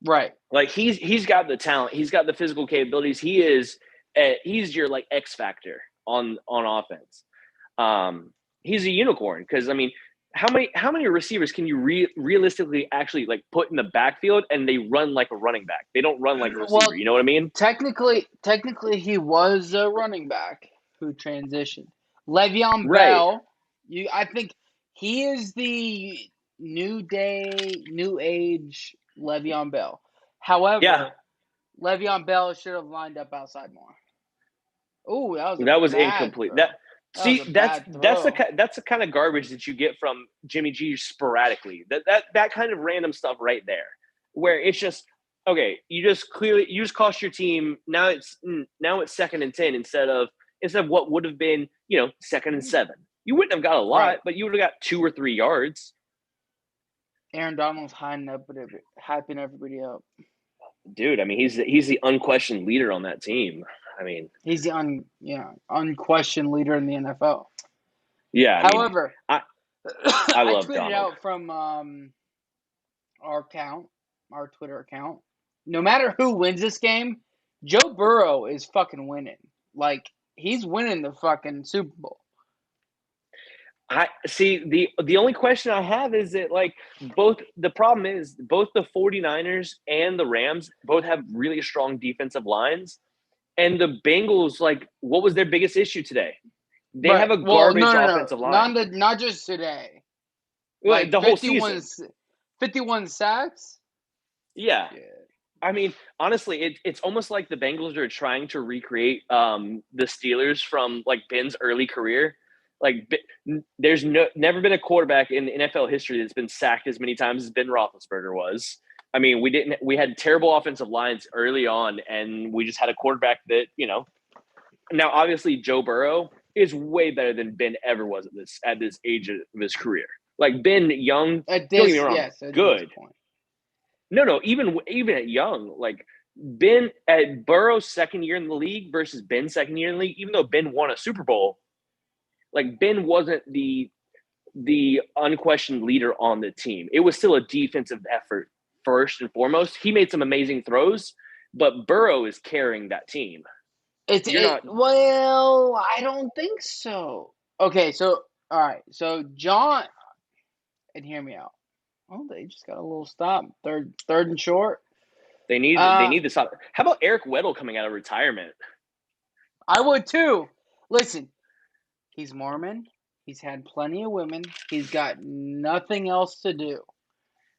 Right. Like he's got the talent, he's got the physical capabilities. He's your like X factor on offense. He's a unicorn because I mean, how many receivers can you realistically actually like put in the backfield and they run like a running back? They don't run like a receiver. Well, You know what I mean? technically, he was a running back who transitioned. Le'Veon Right. Bell, I think he is the new day, new age Le'Veon Bell. Yeah, However, Le'Veon Bell should have lined up outside more. Oh, that was a that was bad incomplete. throw. That was a That's bad that's the throw. that's the kind of garbage that you get from Jimmy G sporadically. That kind of random stuff right there, where it's just okay. You just cost your team. Now it's 2nd and 10 instead of what would have been 2nd and 7. You wouldn't have got a lot, Right. but you would have got 2 or 3 yards. Aaron Donald's hyping everybody up. Dude, I mean he's the unquestioned leader on that team. I mean, He's the unquestioned leader in the NFL. yeah, I mean However, I I I love tweeted Donald. out from our account, our Twitter account. No matter who wins this game, Joe Burrow is fucking winning. Like he's winning the fucking Super Bowl. I see the only question I have is that like the problem is both the 49ers and the Rams both have really strong defensive lines, and the Bengals, like, what was their biggest issue today? They Right. have a Well, garbage no. offensive line. Not just today. Well, Like the whole season. 51 sacks. Yeah. Shit. I mean, honestly, it's almost like the Bengals are trying to recreate the Steelers from like Ben's early career. Like, there's never been a quarterback in NFL history that's been sacked as many times as Ben Roethlisberger was. I mean, we had terrible offensive lines early on, and we just had a quarterback that Now, obviously, Joe Burrow is way better than Ben ever was at this age of his career. Like Ben Young, At don't get me this, wrong, yes, at this good. point. No, even at Young, like Ben at Burrow's second year in the league versus Ben's second year in the league, even though Ben won a Super Bowl, like Ben wasn't the unquestioned leader on the team. It was still a defensive effort first and foremost. He made some amazing throws, but Burrow is carrying that team. You're not Well, I don't think so. Okay, so all right, so John, and hear me out. Oh, they just got a little stop. Third and short. they Uh, need this. How about Eric Weddle coming out of retirement? I would too. Listen, he's Mormon. He's had plenty of women. He's got nothing else to do.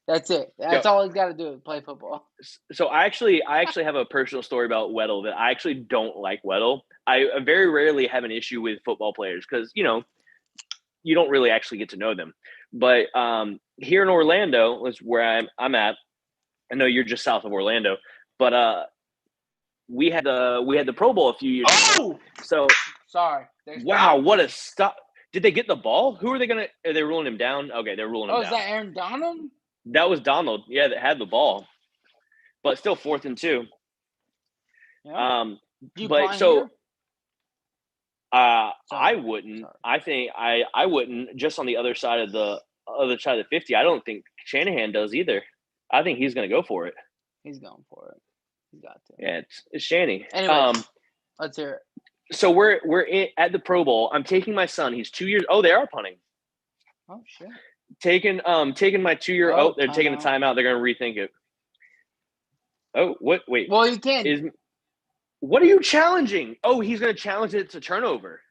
That's it. Yo, That's all he's got to do is play football. so I actually have a personal story about Weddle that I actually don't like Weddle. I very rarely have an issue with football players because you don't really actually get to know them. But here in Orlando is where I'm at. I know you're just south of Orlando, but we had the Pro Bowl a few years ago. So Sorry. wow, what a stop! Did they get the ball? Who are they gonna? Are they ruling him down? Okay, they're ruling him Oh, down. is that Aaron Donald? That was Donald. Yeah, that had the ball, but still 4th and 2. Yeah. Do you But punt so here? I Sorry. wouldn't. Sorry. I think I wouldn't. Just on the other side of the 50, I don't think Shanahan does either. I think he's going to go for it. He's going for it. He's got to. Yeah, it's Shanny. Anyways, let's hear it. So we're at the Pro Bowl. I'm taking my son. He's 2 years. Oh, they are punting. Oh shit. Taking my 2-year. Oh, They're taking a timeout. They're going to rethink it. Oh, what? Wait. Well, you can't. What are you challenging? Oh, he's going to challenge it to turnover.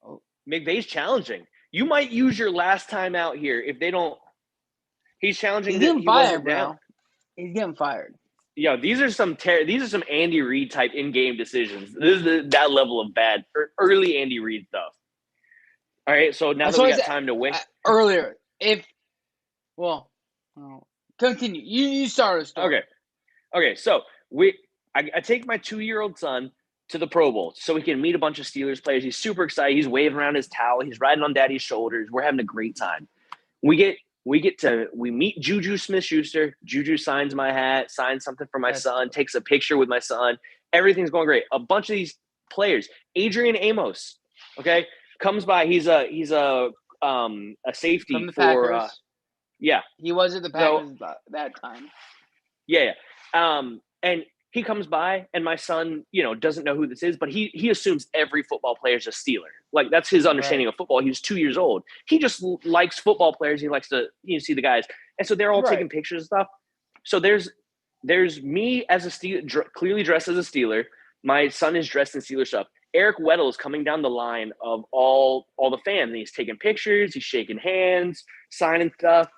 Oh. McVay's challenging. You might use your last time out here if they don't. He's challenging. He's getting he fired, wasn't bro. down. He's getting fired. Yo, these are some Andy Reid type in-game decisions. This is that level of bad early Andy Reid stuff. All right, so now that we got time to win. Earlier, continue. You started a story. Okay. So I take my 2-year-old son to the Pro Bowl so he can meet a bunch of Steelers players. He's super excited. He's waving around his towel. He's riding on Daddy's shoulders. We're having a great time. We meet Juju Smith-Schuster. Juju signs my hat, signs something for my son, takes a picture with my son. Everything's going great. A bunch of these players, Adrian Amos, okay, comes by. He's a safety from the for Packers. yeah. He was at the Packers that time. Yeah. And he comes by, and my son, doesn't know who this is, but he assumes every football player is a Steeler. Like, that's his understanding of football. He's 2 years old. He just likes football players. He likes to see the guys. And so they're all taking pictures and stuff. So there's me as a Steeler, clearly dressed as a Steeler. My son is dressed in Steeler stuff. Eric Weddle is coming down the line of all the fans. And he's taking pictures. He's shaking hands, signing stuff.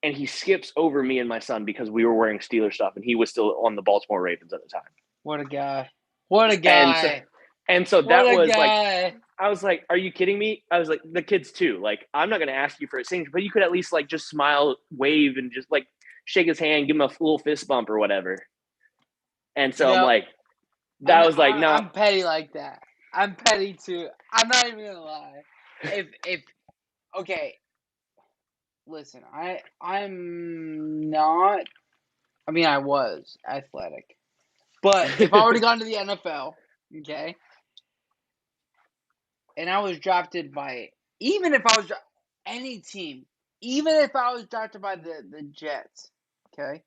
And he skips over me and my son because we were wearing Steeler stuff, and he was still on the Baltimore Ravens at the time. What a guy. What a guy. And so that was like, I was like, are you kidding me? I was like, the kids too. Like, I'm not going to ask you for a signature, but you could at least like just smile, wave, and just like shake his hand, give him a little fist bump or whatever. And so I'm like, I'm petty like that. I'm petty too. I'm not even going to lie. Okay. Listen, I'm not. I mean, I was athletic, but if I were to gone to the NFL, okay, and I was drafted by, even if I was any team, even if I was drafted by the Jets, okay,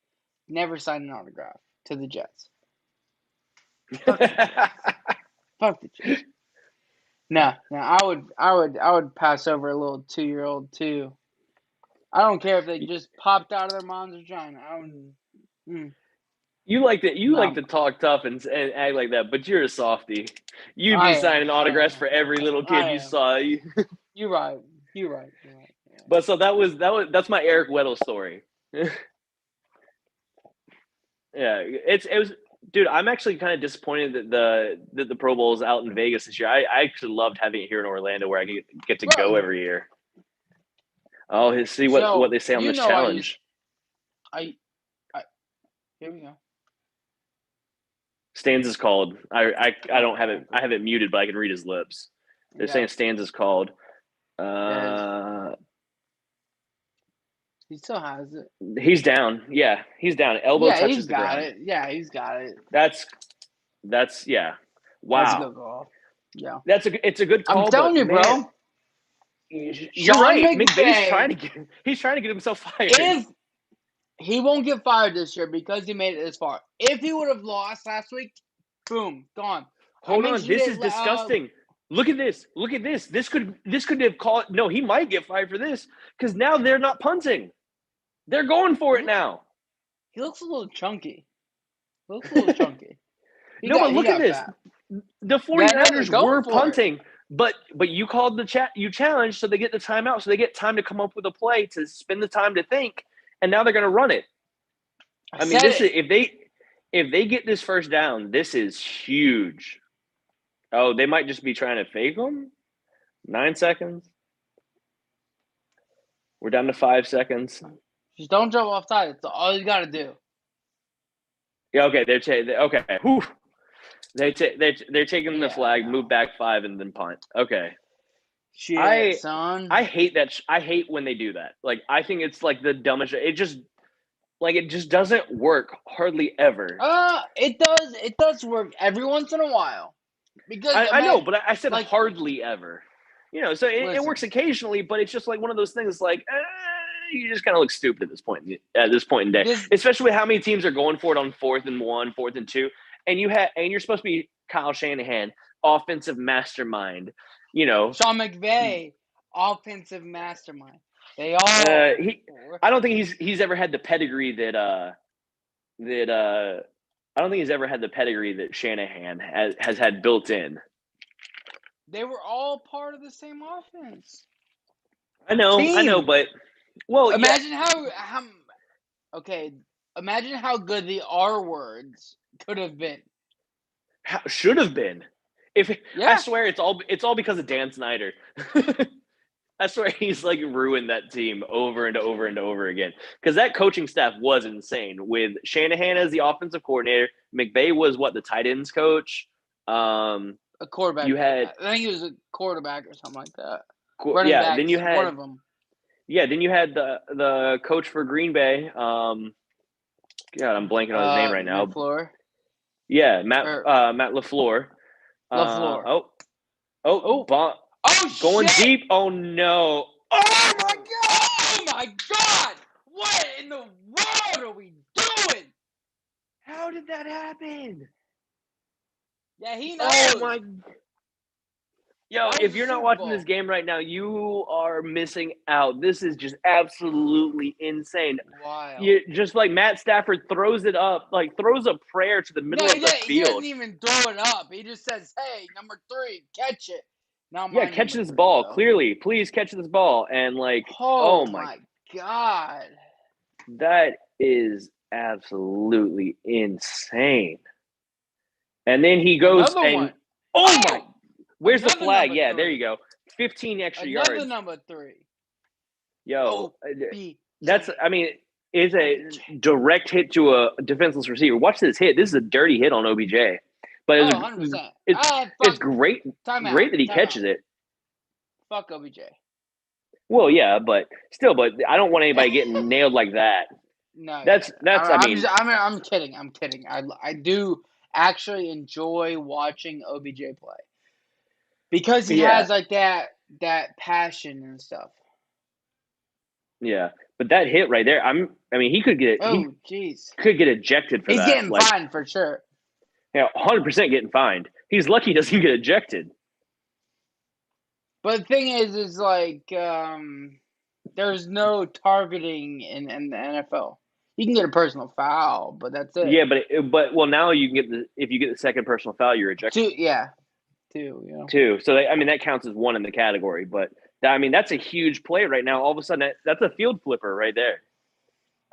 never sign an autograph to the Jets. Fuck the Jets. No, I would pass over a little 2-year-old too. I don't care if they just popped out of their mom's vagina. You like that? You like to talk tough and act like that, but you're a softie. You'd be signing autographs for every little kid you saw. You're right. Yeah. But so that's my Eric Weddle story. Yeah, it was. Dude, I'm actually kind of disappointed that the Pro Bowl is out in Vegas this year. I actually loved having it here in Orlando, where I get to go every year. Oh, see what they say on this challenge. Here we go. Stans is called. I don't have it. I have it muted, but I can read his lips. They're saying Stans is called. He still has it. He's down. Yeah, he's down. Elbow touches the ground. It. Yeah, he's got it. That's yeah. Wow. That's a good call. Yeah. It's a good call. I'm telling you, bro. You're right. McVay's he's trying to get himself fired. If he won't get fired this year because he made it this far. If he would have lost last week, boom, gone. Hold on, this is disgusting. Look at this. This could have called. No, he might get fired for this because now they're not punting. They're going for it now. He looks a little chunky. No, but look at this. The 49ers were punting. But you called the chat, you challenged, so they get the timeout, so they get time to come up with a play to spend the time to think, and now they're going to run it. I I mean, said this it. is if they get this first down, this is huge. Oh, they might just be trying to fake them. 9 seconds. We're down to 5 seconds. Just don't jump offside. That's all you got to do. Yeah, okay. Okay. Whew. They're taking the Yeah, I flag, know. move back 5, and then punt. Okay. Shit, son. I hate that. I hate when they do that. Like, I think it's like the dumbest. It just doesn't work hardly ever. It does work every once in a while. Because I know, but I said like, hardly ever. So it works listen, occasionally, but it's just like one of those things. Like you just kind of look stupid at this point. At this point in day, this especially with how many teams are going for it on 4th and 1, 4th and 2, and you're supposed to be Kyle Shanahan, offensive mastermind. Sean McVay, offensive mastermind. They all. I don't think he's ever had the pedigree that I don't think he's ever had the pedigree that Shanahan has had built in. They were all part of the same offense. I know, but imagine how okay. Imagine how good the R words could have been. Should have been. I swear it's all because of Dan Snyder. I swear he's like ruined that team over and over and over again. Because that coaching staff was insane. With Shanahan as the offensive coordinator, McVay was the tight ends coach. A quarterback. You had, I think he was a quarterback or something like that. Running backs, then you had one of them. Yeah, then you had the coach for Green Bay. God, I'm blanking on his name right now. LaFleur. Yeah, Matt LaFleur. LaFleur. Going shit! deep. Oh no! Oh my god! Oh my god! What in the world are we doing? How did that happen? Yeah, he knows. Oh my! Yo, if you're not watching this game right now, you are missing out. This is just absolutely insane. Wow. Just like Matt Stafford throws it up, like throws a prayer to the middle of the field. He doesn't even throw it up. He just says, "Hey, number 3, catch it." Catch this ball. Clearly, please catch this ball. And oh my god, that is absolutely insane. And then he goes and my. Where's the flag? Yeah, there you go. 15 extra yards. Another number 3. Yo, it's a direct hit to a defenseless receiver. Watch this hit. This is a dirty hit on OBJ. But 100%. It's great. Great that he catches it. Fuck OBJ. Well, yeah, but still, I don't want anybody getting nailed like that. No, I'm kidding. I'm kidding. I do actually enjoy watching OBJ play because he has like that passion and stuff. Yeah, but that hit right there, he could get. Oh, jeez. Could get ejected for that. He's getting fined for sure. Yeah, 100% getting fined. He's lucky he doesn't get ejected. But the thing is like there's no targeting in the NFL. You can get a personal foul, but that's it. Yeah, but now you can get if you get the second personal foul, you're ejected. 2, yeah. 2. So that counts as 1 in the category, but that's a huge play right now. All of a sudden, that's a field flipper right there.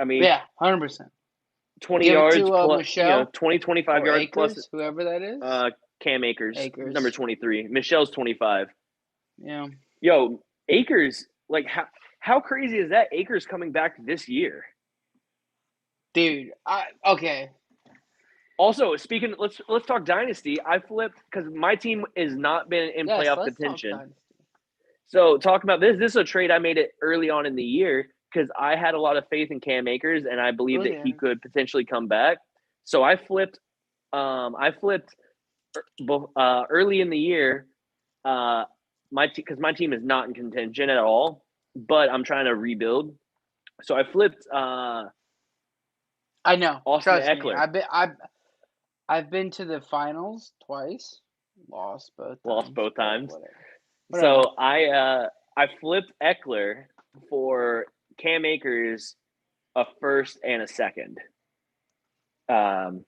Yeah, 100%. 20 yards plus, Michelle, 20, 25 yards Akers, plus. Whoever that is. Cam Akers, number 23. Michelle's 25. Yeah. Yo, Akers, like how crazy is that? Akers coming back this year. Dude, okay. Also, speaking, let's talk dynasty. I flipped because my team has not been in playoff contention. So talk about this. This is a trade I made it early on in the year because I had a lot of faith in Cam Akers and I believe that he could potentially come back. So I flipped. Early in the year. Because my team is not in contention at all, but I'm trying to rebuild. So I flipped. I know. Austin Eckler. I've been to the finals twice. Lost both times. Whatever. So I flipped Eckler for Cam Akers, a first and a second. Was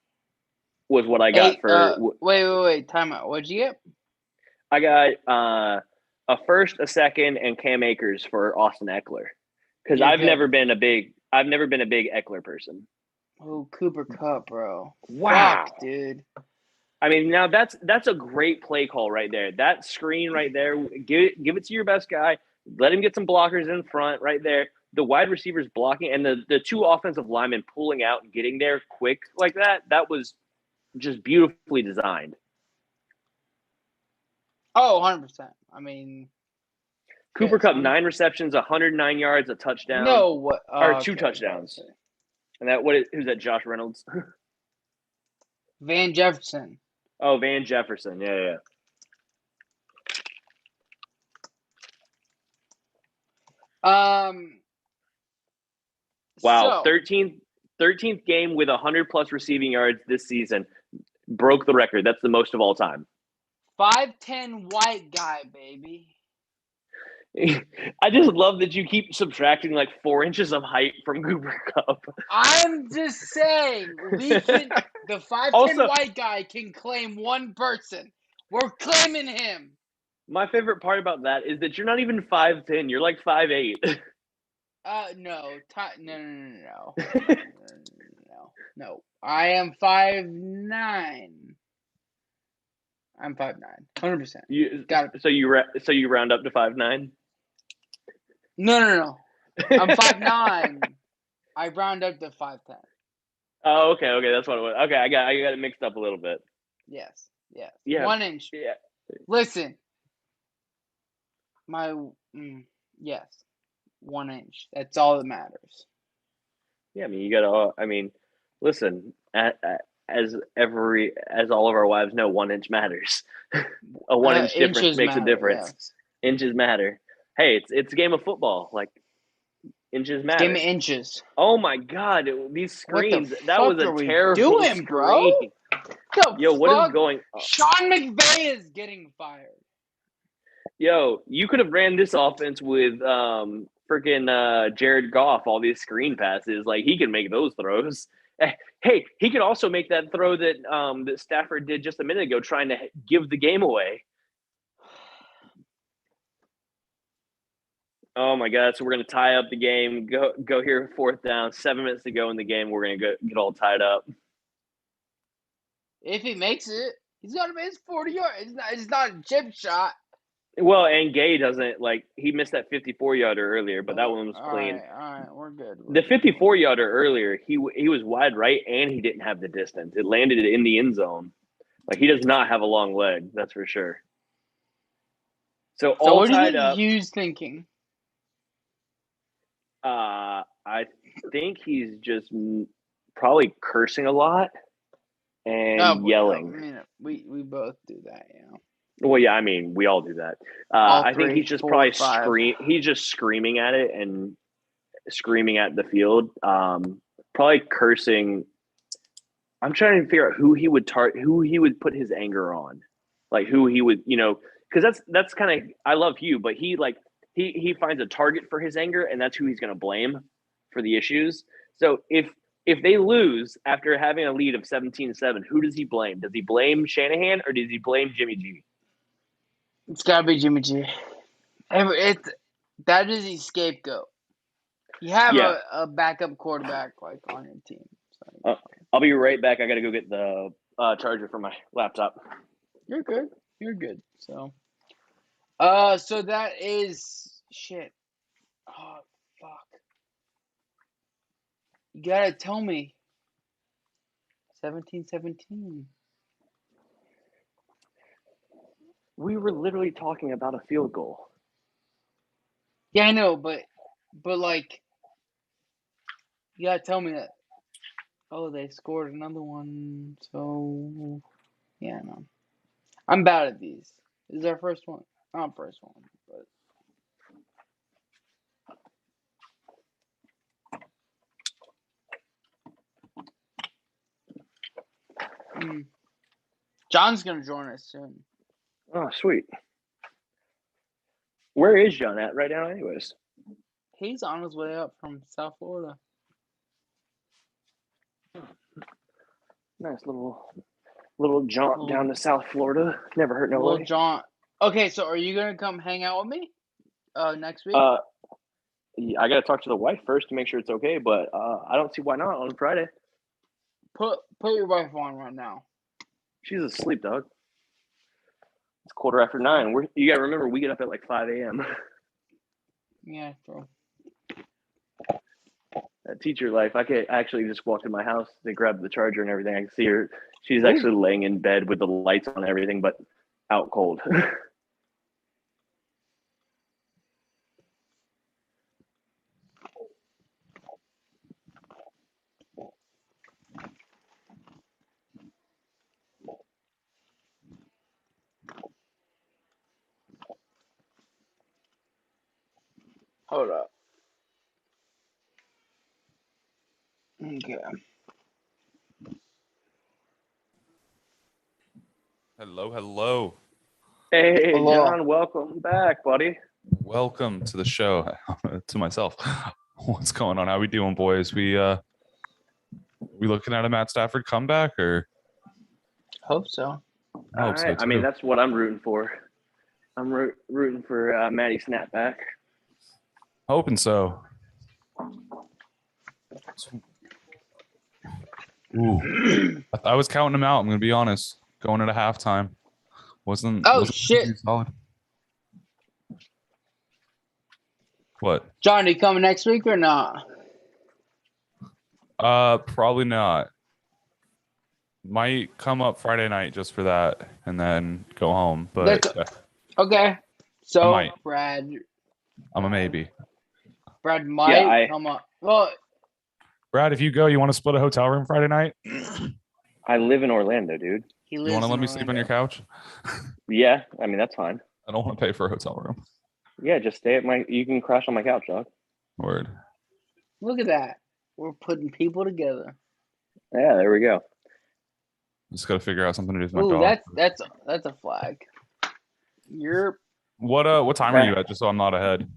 what I got for. Wait. Time out. What'd you get? I got a first, a second, and Cam Akers for Austin Eckler because You're I've good. never been a big Eckler person. Oh, Cooper Kupp, bro. Wow. Fuck, dude. I mean, now that's a great play call right there. That screen right there, give it to your best guy. Let him get some blockers in front right there. The wide receivers blocking and the two offensive linemen pulling out and getting there quick like that. That was just beautifully designed. Oh, 100%. I mean, Cooper shit, Kupp, son. 9 receptions, 109 yards, a touchdown, No, what? or Oh, two okay, I was about to touchdowns. say. And who's that? Josh Reynolds. Van Jefferson. Oh, Van Jefferson. Yeah. Um. Wow, So 13th game with 100+ receiving yards this season. Broke the record. That's the most of all time. 5'10" white guy, baby. I just love that you keep subtracting like 4 inches of height from Cooper Kupp. I'm just saying, we can. The 5'10" Also, white guy can claim one person. We're claiming him. my favorite part about that is that you're not even 5'10". You're like 5'8". No, no. I am 5'9". I'm 5'9". 100%. You Got it. so you round up to 5'9". No. I'm 5'9". I round up to 5'10". Oh, okay, that's what it was. Okay, I got it mixed up a little bit. Yes. Yeah, 1 inch. yeah. Listen, yes, 1 inch. That's all that matters. Yeah, I mean, you gotta. I mean, listen. As all of our wives know, 1 inch matters. A 1 inch difference Inches makes a matter. difference. Yes. Inches matter. Hey, it's a game of football. Like inches Give me matter. inches. Oh my God, these What the screens. That was fuck a are we terrible doing, bro? screen. The Yo, what is fuck? going on? Sean McVay is getting fired. Yo, you could have ran this offense with freaking Jared Goff, all these screen passes. Like he can make those throws. Hey, he could also make that throw that Stafford did just a minute ago, trying to give the game away. Oh my God! So we're gonna tie up the game. Go here, 4th down, 7 minutes to go in the game. We're gonna get all tied up. If he makes it, he's got to make his 40 yards. It's not a chip shot. Well, and Gay doesn't he missed that 54-yarder earlier, but that one was All clean. right, we're good. The 54-yarder earlier, he was wide right and he didn't have the distance. It landed in the end zone. Like he does not have a long leg, that's for sure. So all what do you tied think up. Hugh's thinking? I think he's just probably cursing a lot and yelling. I mean, we both do that, you know. Well, yeah, I mean, we all do that. I think he's just probably he's just screaming at it and screaming at the field. Probably cursing. I'm trying to figure out who he would put his anger on, like who he would, because that's kind of, I love Hugh, but he finds a target for his anger, and that's who he's going to blame for the issues. So if they lose after having a lead of 17-7, who does he blame? Does he blame Shanahan or does he blame Jimmy G? It's got to be Jimmy G. That is his scapegoat. You have a backup quarterback like on your team. So I'll be right back. I got to go get the charger for my laptop. You're good. So that is shit. Oh, fuck. You gotta tell me. 17-17. We were literally talking about a field goal. Yeah, I know, but like, you gotta tell me that. Oh, they scored another one. So yeah, no. I'm bad at these. This is our first one. Not first one, but. John's gonna join us soon. Oh, sweet. Where is John at right now, anyways? He's on his way up from South Florida. Nice little jaunt down to South Florida. Never hurt nobody. Little John. Okay, so are you gonna come hang out with me? Next week? Uh, I gotta talk to the wife first to make sure it's okay, but I don't see why not on Friday. Put your wife on right now. She's asleep, dog. It's 9:15. You gotta remember, we get up at like 5 a.m. Yeah, bro. Teacher life. I could actually just walk to my house to grab the charger and everything. I can see her. She's Ooh. actually laying in bed with the lights on and everything, but out cold. Hold up. Okay. Hello. Hey, Hello. John, welcome back, buddy. Welcome to the show. To myself. What's going on? How we doing, boys? We looking at a Matt Stafford comeback, or Hope so. I hope so I mean, too. that's what I'm rooting for. I'm rooting for Matty Snapback. Hoping so. Ooh, I was counting them out. I'm gonna be honest. Going into halftime, wasn't Shit. too solid. What? John, you coming next week or not? Probably not. Might come up Friday night just for that, and then go home. But Okay. So might. Brad I'm a maybe. might come up. Well, Brad, if you go, you want to split a hotel room Friday night? I live in Orlando, dude. he You lives. want to in let me sleep on your Orlando. couch? Yeah, I mean, that's fine. I don't want to pay for a hotel room. Yeah, just stay at you can crash on my couch, dog. Word. Look at that. We're putting people together. Yeah, there we go. Just got to figure out something to do with my Ooh, dog. that's a flag. You're What time are you at? Just so I'm not ahead.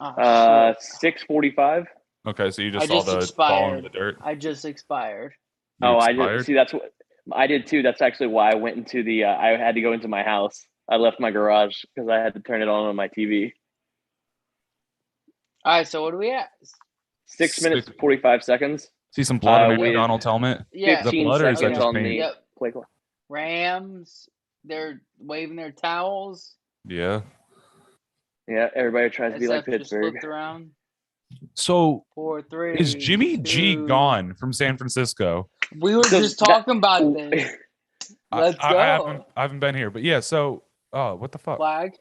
6:45. Okay, so you I just saw just the ball expired. into the dirt. I just expired. You I expired? did. See, that's what I did too. That's actually why I went into the. I had to go into my house. I left my garage because I had to turn it on my TV. All right, so what are we at? 6 minutes 45 seconds. See some blood on Aaron with Donald's helmet. Yeah. Is that 15 blood or is that seconds just on paint? the Yep. play clock. Rams, they're waving their towels. Yeah. Yeah, everybody tries to be like SF just Pittsburgh. flipped around. So 4-3. is Jimmy G 2. gone from San Francisco? We were just talking about this. Let's go. I haven't been here, but yeah. So, what the fuck? Flag.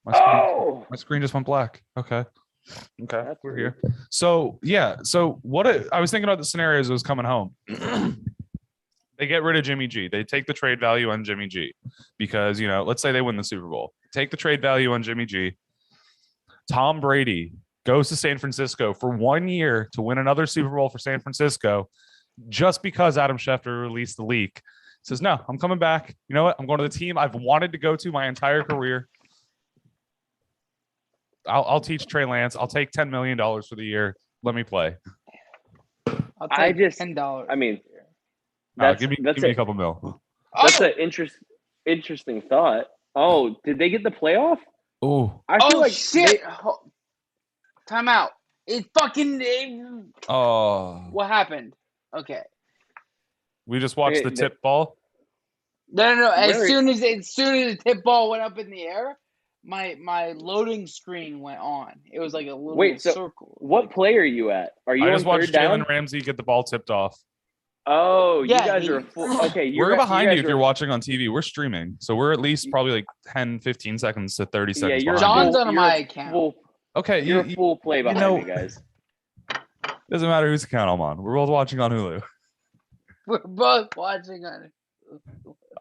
My screen just went black. Okay, That's we're weird. here. So yeah. So I was thinking about the scenarios. I was coming home. They get rid of Jimmy G. They take the trade value on Jimmy G because let's say they win the Super Bowl. Take the trade value on Jimmy G. Tom Brady goes to San Francisco for 1 year to win another Super Bowl for San Francisco, just because Adam Schefter released the leak. Says, no, I'm coming back. You know what? I'm going to the team I've wanted to go to my entire career. I'll teach Trey Lance. I'll take $10 million for the year. Let me play. I'll take $10. I mean, give me a couple mil. That's an interesting thought. Oh, did they get the playoff? Oh, I feel like shit! Time out. It fucking. What happened? Okay. We just watched the tip ball. No. As soon as the tip ball went up in the air, my loading screen went on. It was like a little circle. What play are you at? Are you? I just watched Jalen Ramsey get the ball tipped off. Oh, yeah, you guys are full. Okay, we're behind you if you're watching on TV. We're streaming, so we're at least probably like 10, 15 seconds to 30 seconds. Yeah, John's on my account. Okay, you're a full play behind me, guys. Doesn't matter whose account I'm on. We're both watching on Hulu. We're both watching on.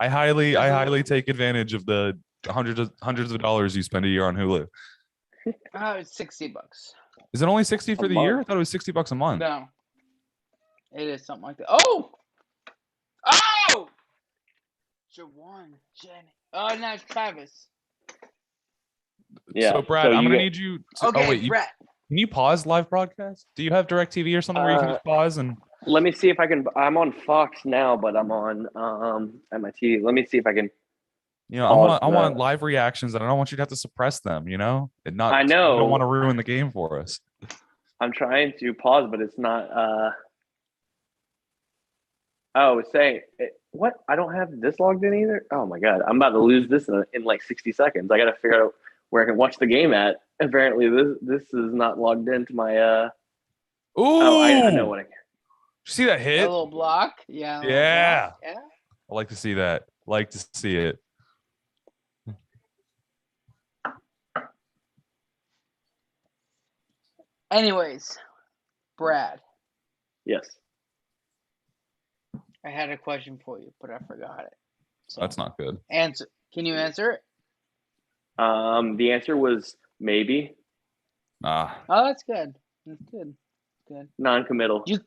I highly take advantage of the hundreds of dollars you spend a year on Hulu. It's $60. Is it only 60 for the year? I thought it was $60 a month. No, it is something like that. Oh, Jawan, Jenny. Oh, now it's Travis. Yeah. So Brad, I'm gonna need you. Brad. Can you pause live broadcast? Do you have DirecTV or something where you can just pause and? Let me see if I can. I'm on Fox now, but I'm on at my TV. Let me see if I can You know, Pause I want the- live reactions, and I don't want you to have to suppress them. You know, and not. I You don't know. want to ruin the game for us. I'm trying to pause, but it's not. Oh, it's saying what? I don't have this logged in either. Oh my god, I'm about to lose this in like 60 seconds. I got to figure out where I can watch the game at. Apparently, this is not logged into my. Ooh! Oh, I know what I can. You see that A hit? little block. Yeah. a little Yeah. block, Yeah. I like to see that. Like to see it. Anyways, Brad, Yes. I had a question for you, but I forgot it. So That's not good. answer. Can you answer it? The answer was maybe Ah, Oh, that's good. That's good. Good. non-committal. Do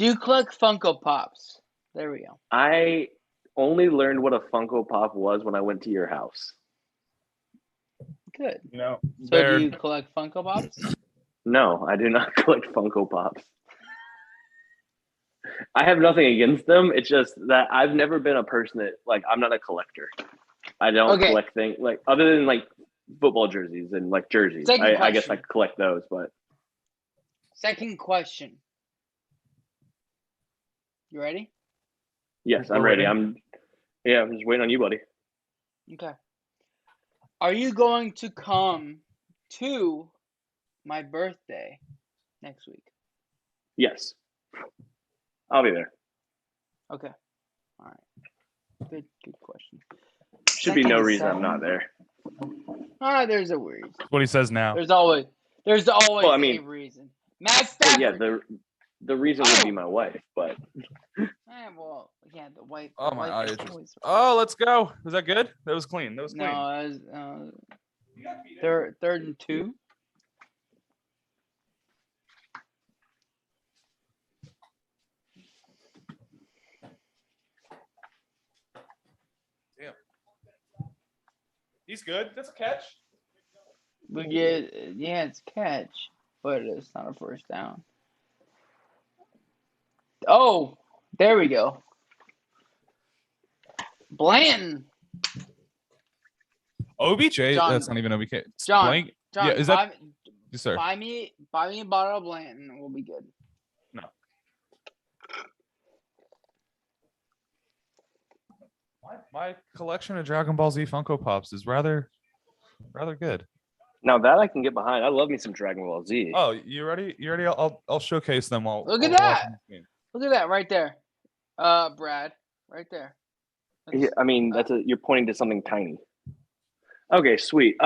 you collect Funko Pops? There we go. I only learned what a Funko Pop was when I went to your house. Good. you know, So do you collect Funko Pops? No, I do not collect Funko Pops. I have nothing against them. It's just that I've never been a person that like I'm not a collector. I don't Okay. collect things like other than like football jerseys and like jerseys. Second I guess I question. collect those, but Second question. You ready? yes, We're I'm ready. waiting. I'm just waiting on you, buddy. Okay. Are you going to come to my birthday next week? Yes. I'll be there. Okay. All right. Good question. Should be no Second reason I'm segment. not there. There's a reason. That's what he says now. There's always Well, I mean- a reason. Matt Well, Stafford. yeah, the reason would be my wife, but Well, yeah, the wife. Oh, the my wife eye is itches. always right. Oh, let's go. Was that good? That was clean. That was clean. No, it was, third and 2. He's good. That's a catch. We get it's catch, but it's not a first down. Oh, there we go. Blanton. OBJ. John- That's not even OBJ. It's John, blank. John, Yeah, is that? buy, Yes, sir. buy me a bottle of Blanton and we'll be good. My collection of Dragon Ball Z Funko Pops is rather good. now that I can get behind. I love me some Dragon Ball Z. Oh, you ready? You ready? I'll showcase them while. Look at while we're that. watching this game. Look at that right there. Brad, right there. Yeah, I mean, you're pointing to something tiny. Okay, sweet.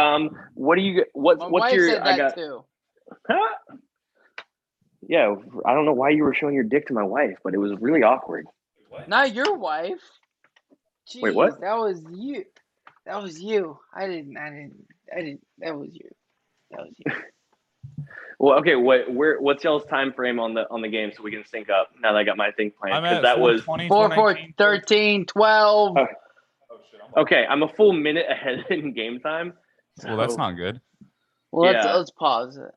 What do you? My What's wife your? said I that got. too. Huh? Yeah, I don't know why you were showing your dick to my wife, but it was really awkward. Not your wife. Jeez, Wait, what? That was you. That was you. I didn't. That was you. That was you. Well, okay. What's y'all's time frame on the game so we can sync up? Now that I got my thing planned, I'm because at that was 420, 4, 419, 13, 12. Oh. Oh, shit, I'm okay. I'm a full minute ahead in game time. Well, that's so- not good. Well, Yeah. let's pause it.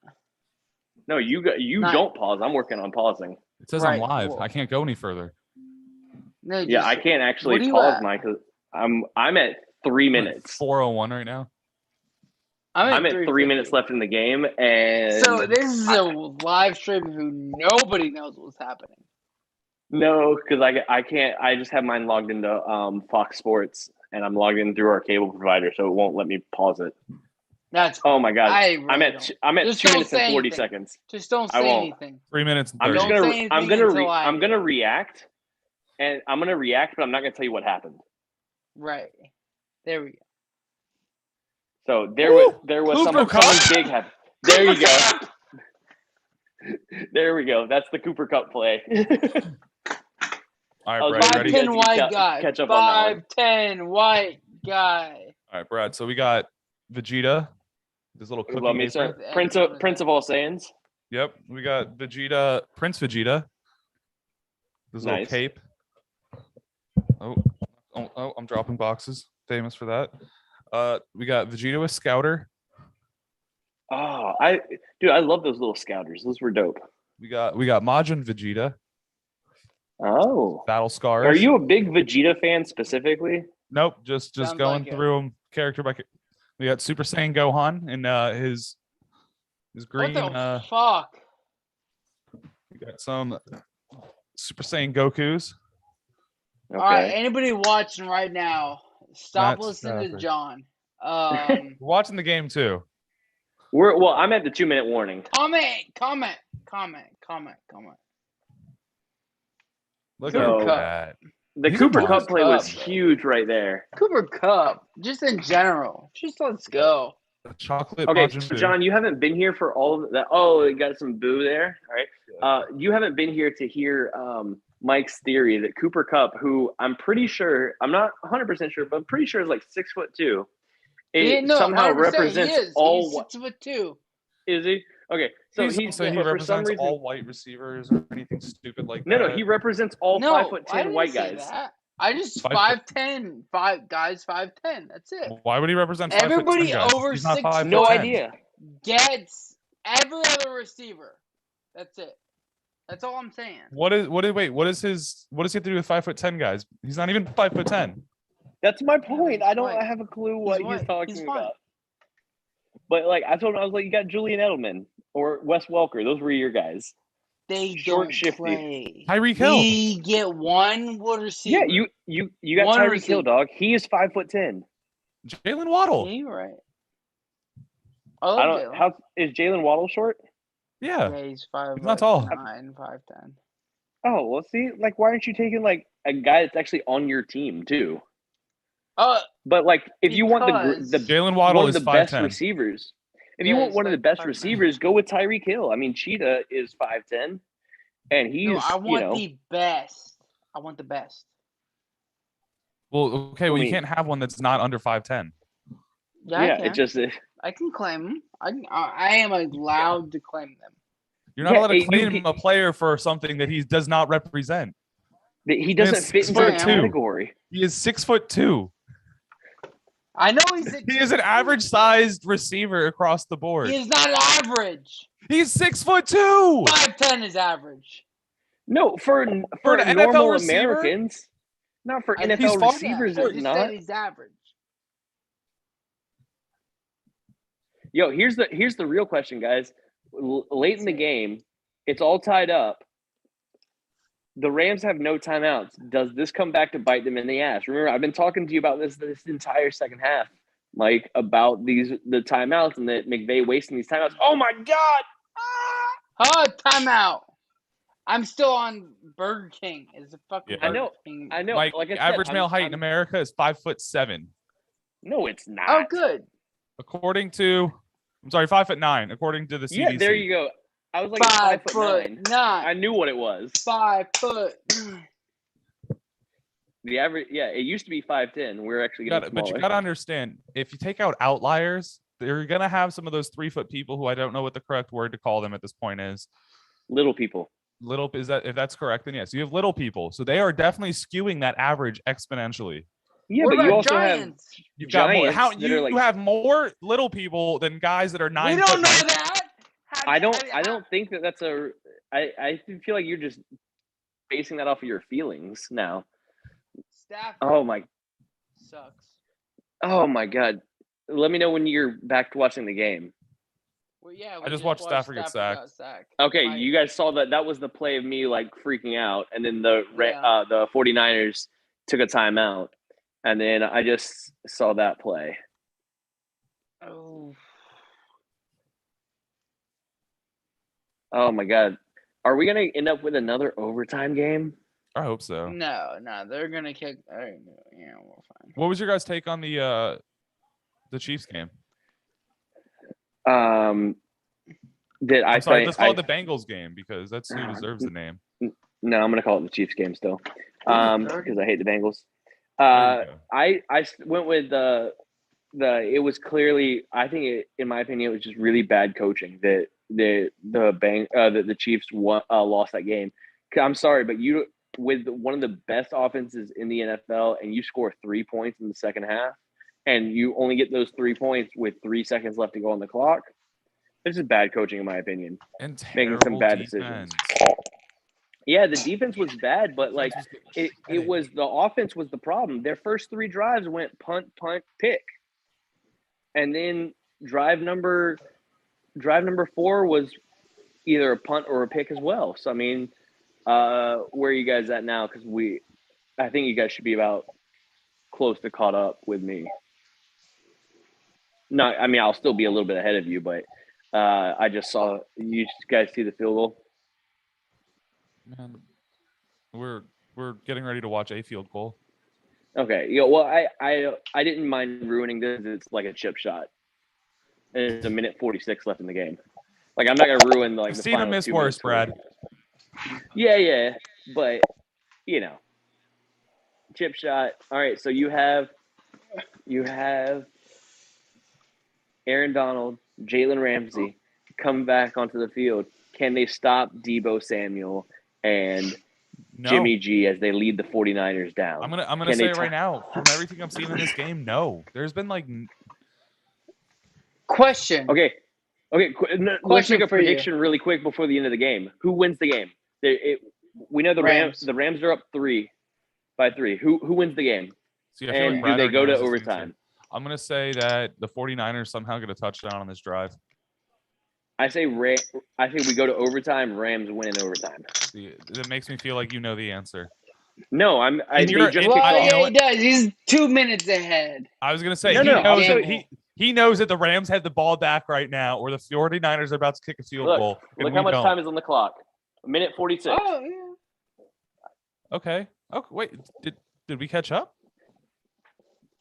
No, you Not- don't pause. I'm working on pausing. It says Right, I'm live. well- I can't go any further. No, Yeah, just- I can't what actually are you pause at? mine because I'm at 3 minutes. 401 right now. I'm at 3 minutes 3:50. left in the game, and So this is a live stream who nobody knows what's happening. no, because I can't. I just have mine logged into Fox Sports, and I'm logged in through our cable provider, so it won't let me pause it. That's Oh my god, I really I'm at don't. I'm at Just 2 don't minutes and say 40 anything. seconds. Just don't I say won't. anything. 3 minutes and I'm 30. just Don't gonna say I'm anything gonna until I I'm do. gonna react, and I'm gonna react, but I'm not gonna tell you what happened. Right. There we go. So Woo! there was Cooper Kupp. something big happen. There you go. There we go. That's the Cooper Cup play. All I right, was Brad, you ready? 5'10" guys white can guy. catch up on that one. 5'10" white guy. All right, Brad. So we got Vegeta, this little cookie Love me, apron. sir. With Prince X on of his head. all Saiyans. Yep, we got Vegeta, Prince Vegeta. This little Nice. cape. Oh, I'm dropping boxes. Famous for that. We got Vegeta with Scouter. Oh, I love those little scouters. Those were dope. We got Majin Vegeta. Oh, Battle Scars. are you a big Vegeta fan specifically? Nope. Just Sounds going like it. through them character by. We got Super Saiyan Gohan and his green. What the fuck? We got some Super Saiyan Gokus. Okay. All right, anybody watching right now, stop Matt listening to Stafford. John. We're watching the game too. I'm at the 2-minute warning. Comment. Look Cooper at Kupp. that. The He's a Cooper monster. Cup play was Kupp. huge right there. Cooper Kupp, just in general. Just let's go. A chocolate Okay, Majin so Buu. John, you haven't been here for all of that. Oh, you got some boo there. All right. You haven't been here to hear Mike's theory that Cooper Cup, who I'm pretty sure, I'm not 100% sure, but I'm pretty sure is like 6'2". It somehow 100%, represents he is. all. He's 6'2". Is he? Okay, so He but for some represents reason, all white receivers or anything stupid like no, that. he represents all No, 5'10" I didn't white say guys. that. I just 5'10". 5'10", guys 5'10". That's it. Why would he represent 5'10" Everybody guys? over He's not 6'4". 5'10". No idea. Gets every other receiver. That's it. That's all I'm saying. What does he have to do with 5'10" guys? He's not even 5'10". That's my point. I don't white. have a clue what he's white. talking He's fine. about. But like I told him, I was like, you got Julian Edelman or Wes Welker. Those were your guys. They Short, don't shifty. play. Tyreek Hill. We get one receiver. Yeah, you got One Tyreek receiver. Hill, dog. He is 5'10". Jalen Waddle. Yeah, you're right. I don't. How is Jalen Waddle short? Yeah. Yeah, he's 5'9", He's not tall. 5'10". Oh well, see, like why aren't you taking like a guy that's actually on your team too? But like, if you want the Jalen Waddle one of is the best 5'10". receivers, if Yeah, you want he's one of the like best 5'9". receivers, go with Tyreek Hill. I mean, Cheetah is 5'10", and he's No, I want the best. I want the best. Well, okay. Well, I you mean- can't have one that's not under 5'10". Yeah, it just I can claim them. I am allowed to claim them. You're not Yeah, allowed to you claim get- a player for something that he does not represent. he doesn't It's fit into the 6'2". category. He is 6'2". I know he's. He is an average-sized receiver across the board. He is not average. He's 6'2". 5'10" is average. No, for an NFL normal receiver? Americans, not for I NFL just said receivers. that. I It's just not. said he's average. Yo, here's the real question, guys. Late in the game, it's all tied up. The Rams have no timeouts. Does this come back to bite them in the ass? Remember, I've been talking to you about this entire second half, Mike, about the timeouts and that McVay wasting these timeouts. Oh my God! Oh, timeout. I'm still on Burger King. Is a fucking Yeah. Burger King. I know. Like Like I said, average male height in I'm- America is 5'7". No, it's not. Oh, good. According to, I'm sorry, 5'9". According to the CDC. Yeah, there you go. I was like 5'9". 5'9". I knew what it was. 5 foot. The average, yeah, it used to be 5'10". We're actually getting But you smaller. gotta understand, if you take out outliers, you're gonna have some of those 3-foot people who I don't know what the correct word to call them at this point is. Little people. Little is that if that's correct, then yes, you have little people, so they are definitely skewing that average exponentially. Yeah, What but you about also Giants? You've got more. Giants How that are like- you have more little people than guys that are 9 We don't foot know nine. that. I don't think that's I feel like you're just basing that off of your feelings now. Stafford Oh my sucks. God. Let me know when you're back to watching the game. Well, yeah, I just watched Stafford get got sacked. Okay, Right. you guys saw that was the play of me like freaking out, and then the Yeah. 49ers took a timeout, and then I just saw that play. Oh, Oh my God. Are we gonna end up with another overtime game? I hope so. no, they're gonna kick. All right, yeah, we're fine. What was your guys' take on the Chiefs game? Did I I'm sorry, say let's call it the Bengals game because that's who deserves the name. No, I'm gonna call it the Chiefs game still. Because I hate the Bengals. There you go. I went with the it was clearly, I think in my opinion it was just really bad coaching that the Chiefs lost that game. I'm sorry, but you with one of the best offenses in the NFL and you score 3 points in the second half and you only get those 3 points with 3 seconds left to go on the clock. This is bad coaching in my opinion. And making some terrible bad defense. decisions. Yeah, the defense was bad, but like Defense was it shredded. was the offense was the problem. Their first 3 drives went punt, punt, pick. And then drive number 4 was either a punt or a pick as well. So I mean, where are you guys at now? Because I think you guys should be about close to caught up with me. No, I mean I'll still be a little bit ahead of you, but I just saw you guys see the field goal. Man, we're getting ready to watch a field goal. Okay, yeah. Well, I didn't mind ruining this. It's like a chip shot, and there's a minute 46 left in the game. Like I'm not gonna ruin like I've the seen him final miss 2 worse, minutes. Brad. Yeah, but you know, chip shot. All right, so you have Aaron Donald, Jalen Ramsey come back onto the field. Can they stop Deebo Samuel and No. Jimmy G as they lead the 49ers down? I'm gonna Can say they it right now. From everything I've seen in this game, no. There's been like Question. Okay. Let's Question make a for you. prediction really quick before the end of the game. Who wins the game? We know the Rams. The Rams are up 3 by 3. Who wins the game? See, I feel And like Brad do they already go to knows this overtime? answer. I'm gonna say that the 49ers somehow get a touchdown on this drive. I think we go to overtime. Rams win in overtime. See, it makes me feel like you know the answer. No, they just kicked Well, off. you know yeah, he what? does. He's 2 minutes ahead. I was gonna say No, he no, knows also- that he knows that the Rams have the ball back right now, or the 49ers are about to kick a field goal. And Look we how much don't. time is on the clock. A minute 46. Oh, yeah. Okay. Okay. Wait. Did we catch up?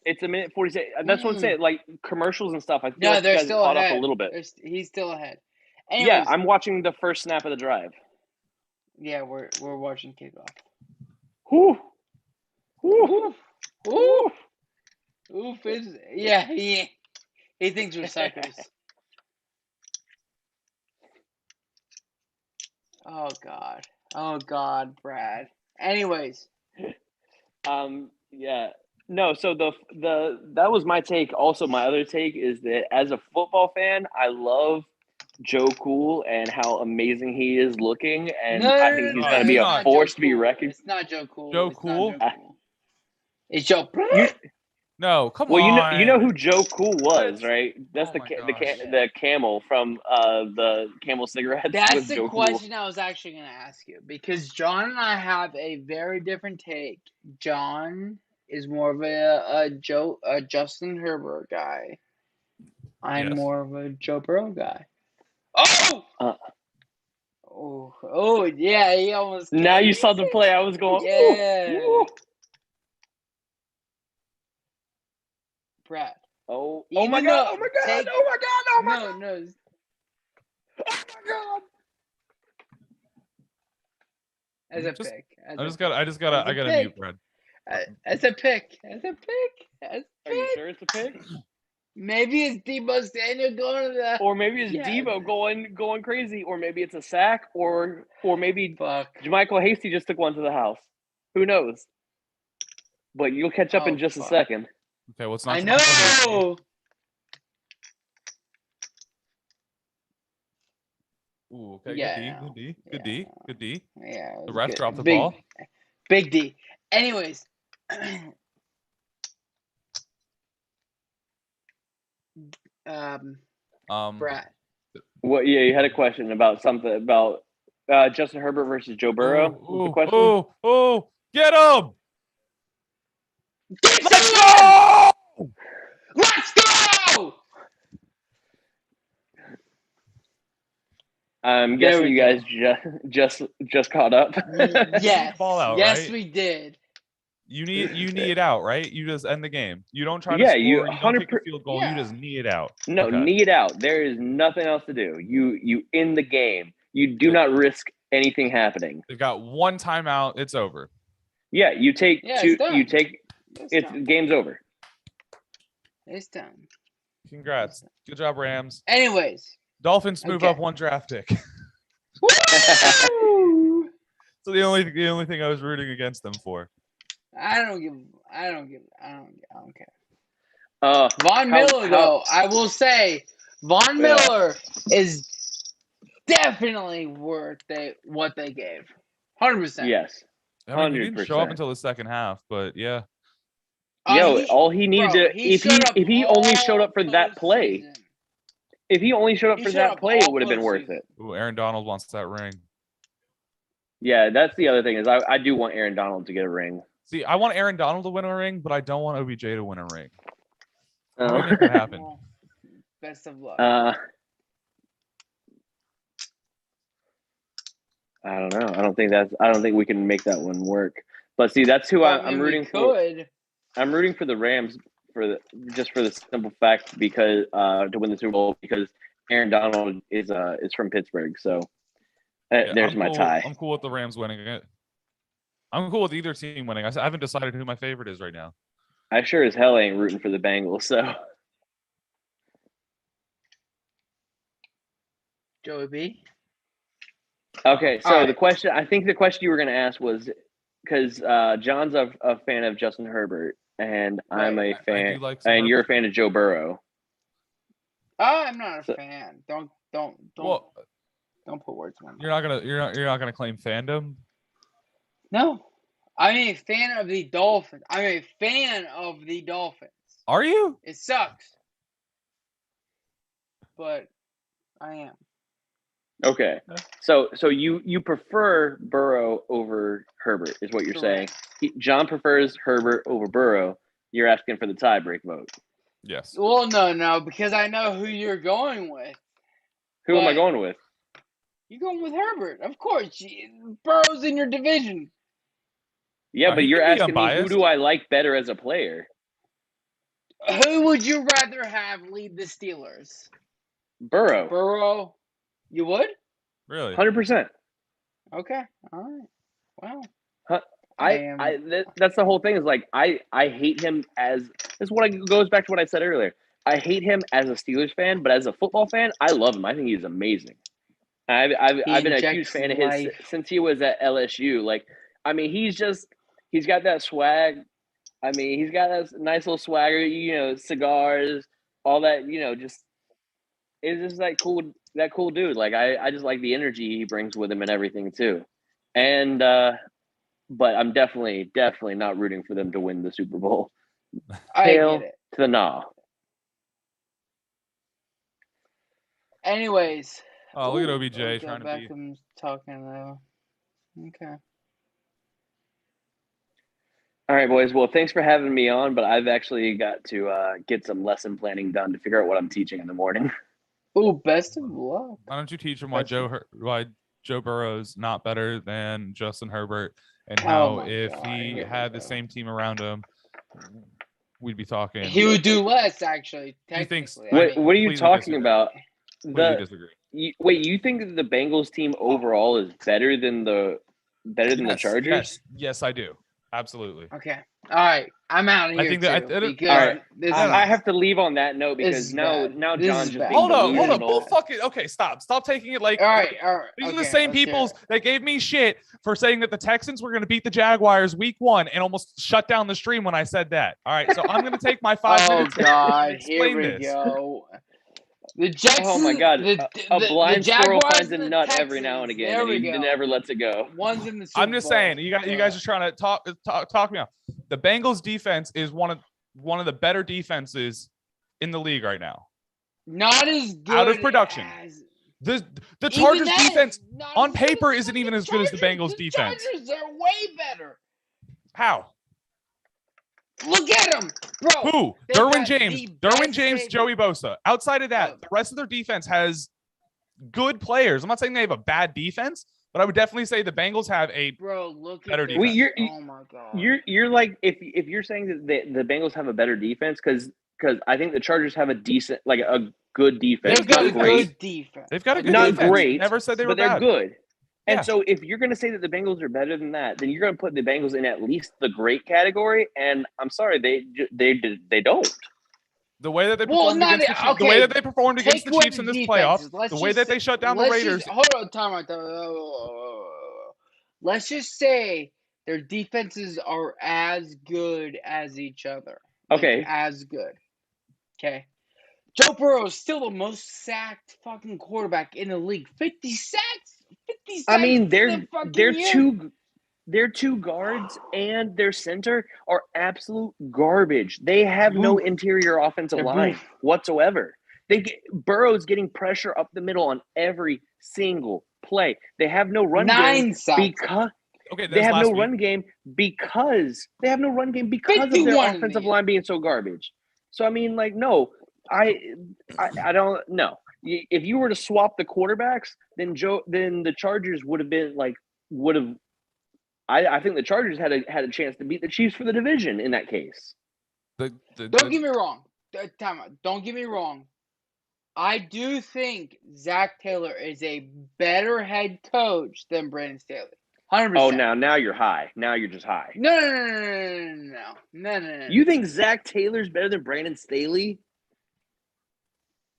It's a minute 46. That's what I'm saying. Like commercials and stuff. I feel No, like you they're guys still caught ahead. up a little bit. He's still ahead. Yeah, Anyways, I'm watching the first snap of the drive. Yeah, we're watching kickoff. Whew. Oof. Oof. Oof. Yeah, he thinks we're suckers. Oh God, Brad. Anyways. Yeah. No, so that was my take. Also, my other take is that as a football fan, I love Joe Cool and how amazing he is looking, and I think he's going to be it's a not force to be reckoned. It's not Joe Cool. Joe It's Cool? not Joe Cool. It's Joe. No, come Well, on. you know who Joe Cool was, What? right? That's Oh the my gosh. the camel from the Camel cigarettes. That's was the Joe question I was actually going to ask you, because John and I have a very different take. John is more of a Justin Herbert guy. I'm Yes. more of a Joe Burrow guy. Oh! Oh, yeah, he almost Cool. Now came. you saw the play. I was going. Yeah. Ooh. Brad. Oh Even my god! Oh my god! take- Oh my god! Oh my god! No. Oh my god! As a Just- pick. I gotta pick. mute Brad. As a pick. Are you sure it's a pick? Maybe it's Deebo Samuel going to the. Or maybe it's Yeah. Deebo going crazy, or maybe it's a sack, or maybe Fuck. Jermichael Hasty just took one to the house. Who knows? But you'll catch up in just a fuck. second. Okay, well it's not. I know. Ooh, okay, Yeah, good D. Yeah. it The was ref good. dropped the ball. Big D. Anyways. Brad. Well, yeah, you had a question about something about Justin Herbert versus Joe Burrow. Was the question? Oh, get him! Let's go! Let's go! I'm There guessing we you go. guys just caught up. Yes. Ball out, Yes, right? we did. You knee it out, right? You just end the game. You don't try to Yeah, score. you You don't kick a 100%. field goal. Yeah. You just knee it out. No, Okay. knee it out. There is nothing else to do. You end the game. You do not risk anything happening. They've got one timeout. It's over. Yeah, you take Yeah, two. it's done. You take It's done. game's over. It's done. Congrats. Good job, Rams. Anyways. Dolphins move Okay. up one draft pick. Woo! So the only thing I was rooting against them for. I don't care. Von Von Miller, though, I will say, Von Yeah. Miller is definitely worth what they gave. 100%. Yes. I mean, he didn't show up 100%. until the second half, but yeah. All he needed to if he only showed up for that play, postseason. if he only showed up He for showed that up play, it all would have been worth postseason. it. Ooh, Aaron Donald wants that ring. Yeah, that's the other thing is I do want Aaron Donald to get a ring. See, I want Aaron Donald to win a ring, but I don't want OBJ to win a ring. How do we Uh, make that happen? Well, best of luck. I don't know. I don't think we can make that one work. But see, that's who Well, I I'm mean, we rooting for. could. I'm rooting for the Rams just for the simple fact because to win the Super Bowl because Aaron Donald is from Pittsburgh. So Yeah, there's my tie. I'm cool with the Rams winning it. I'm cool with either team winning. I haven't decided who my favorite is right now. I sure as hell ain't rooting for the Bengals. So Joey B. okay. So All right. the question you were going to ask was because John's a fan of Justin Herbert and I'm a I fan, do like some and you're a Herbert. fan of Joe Burrow. I'm not a So- fan. Don't Well, put words in my mouth. you're not gonna claim fandom. No, I'm a fan of the Dolphins. Are you? It sucks, but I am. Okay. So you prefer Burrow over Herbert is what you're saying. Correct. John prefers Herbert over Burrow. You're asking for the tiebreak vote. Yes. Well, no, because I know who you're going with. Who am I But- going with? You're going with Herbert, of course. Burrow's in your division. Yeah, but he you're can be asking me who unbiased. do I like better as a player? Who would you rather have lead the Steelers? Burrow. Burrow. You would? Really? 100%. Okay. All right. Well. That's the whole thing is like I hate him as this is what goes back to what I said earlier. I hate him as a Steelers fan, but as a football fan, I love him. I think he's amazing. I've been a huge injects fan of his life. since he was at LSU. Like, I mean, he's got that swag. I mean, he's got that nice little swagger, cigars, all that, just it's just that cool dude. Like I just like the energy he brings with him and everything too. And but I'm definitely not rooting for them to win the Super Bowl. I Hail get it. to the nah. Anyways. Oh, look at Ooh, OBJ Odell trying to be. Beckham's talking though. Okay. All right, boys. Well, thanks for having me on, but I've actually got to get some lesson planning done to figure out what I'm teaching in the morning. Ooh, best of luck. Why don't you teach him why Joe Burrow's not better than Justin Herbert, and how my if God, he here we had the go. same team around him, we'd be talking. He would do less, actually. He thinks- Technically. What are you Completely talking disagree. about? Completely disagree. Wait, you think that the Bengals team overall is better than the Chargers? Yes, I do. Absolutely. Okay. All right. I'm out of I here. think that too, I- because All right. this is I have to leave on that note This because is now bad. John's This is just bad. being Hold on. delusional. Bull fucking. Okay, stop taking it like. All right. These are the okay, same let's hear people it. that gave me shit for saying that the Texans were going to beat the Jaguars week 1 and almost shut down the stream when I said that. All right, so I'm going to take my 5 Oh minutes. God! and Here explain we this. go. The Jets. Oh my God! A blind squirrel Jaguars finds a and the nut every now and Texans. again, There and we he go. never lets it go. One's in the Super I'm just Bowl. saying, you guys are trying to talk me out. The Bengals defense is one of the better defenses in the league right now. Not as good. Out of production. As, The even Chargers then, defense not on as good paper as isn't the even as good as the Chargers. Bengals defense. The Chargers are way better. How? Look at them, bro. Who? They've Derwin got James. the Derwin best James, safety- Joey Bosa. Outside of that, Bro. the rest of their defense has good players. I'm not saying they have a bad defense, but I would definitely say the Bengals have a Bro, look Better at this. defense. Oh my God. You're like if you're saying that the Bengals have a better defense because I think the Chargers have a decent a good defense, They've got not a great, good defense. they've got a good not defense. great, Never said they were but they're bad. good. And Yeah. so if you're going to say that the Bengals are better than that, then you're going to put the Bengals in at least the great category. And I'm sorry, they don't. The way that they Well, performed not against the it- Chiefs, the okay, way that they performed against take the away Chiefs in the this defenses. playoff, Let's the way just that they say- shut down the let's Raiders. just- hold on, time out. Let's just say their defenses are as good as each other. Okay. As good. Okay. Joe Burrow is still the most sacked fucking quarterback in the league. 50 sacks? 50 I sacks mean, in a fucking year. their two guards and their center are absolute garbage. They have no Boof. interior offensive They're line boof. whatsoever. Burrow's getting pressure up the middle on every single play. They have no run game 9 sacks. because Okay, they that's have last no week. run game because of their 51 in the offensive year. line being so garbage. So I mean, like, no, I don't know. If you were to swap the quarterbacks, then the Chargers would have. I think the Chargers had a chance to beat the Chiefs for the division in that case. Don't get me wrong. Time out. Don't get me wrong. I do think Zach Taylor is a better head coach than Brandon Staley. 100%. Oh, now you're high. Now you're just high. No. You think Zach Taylor's better than Brandon Staley?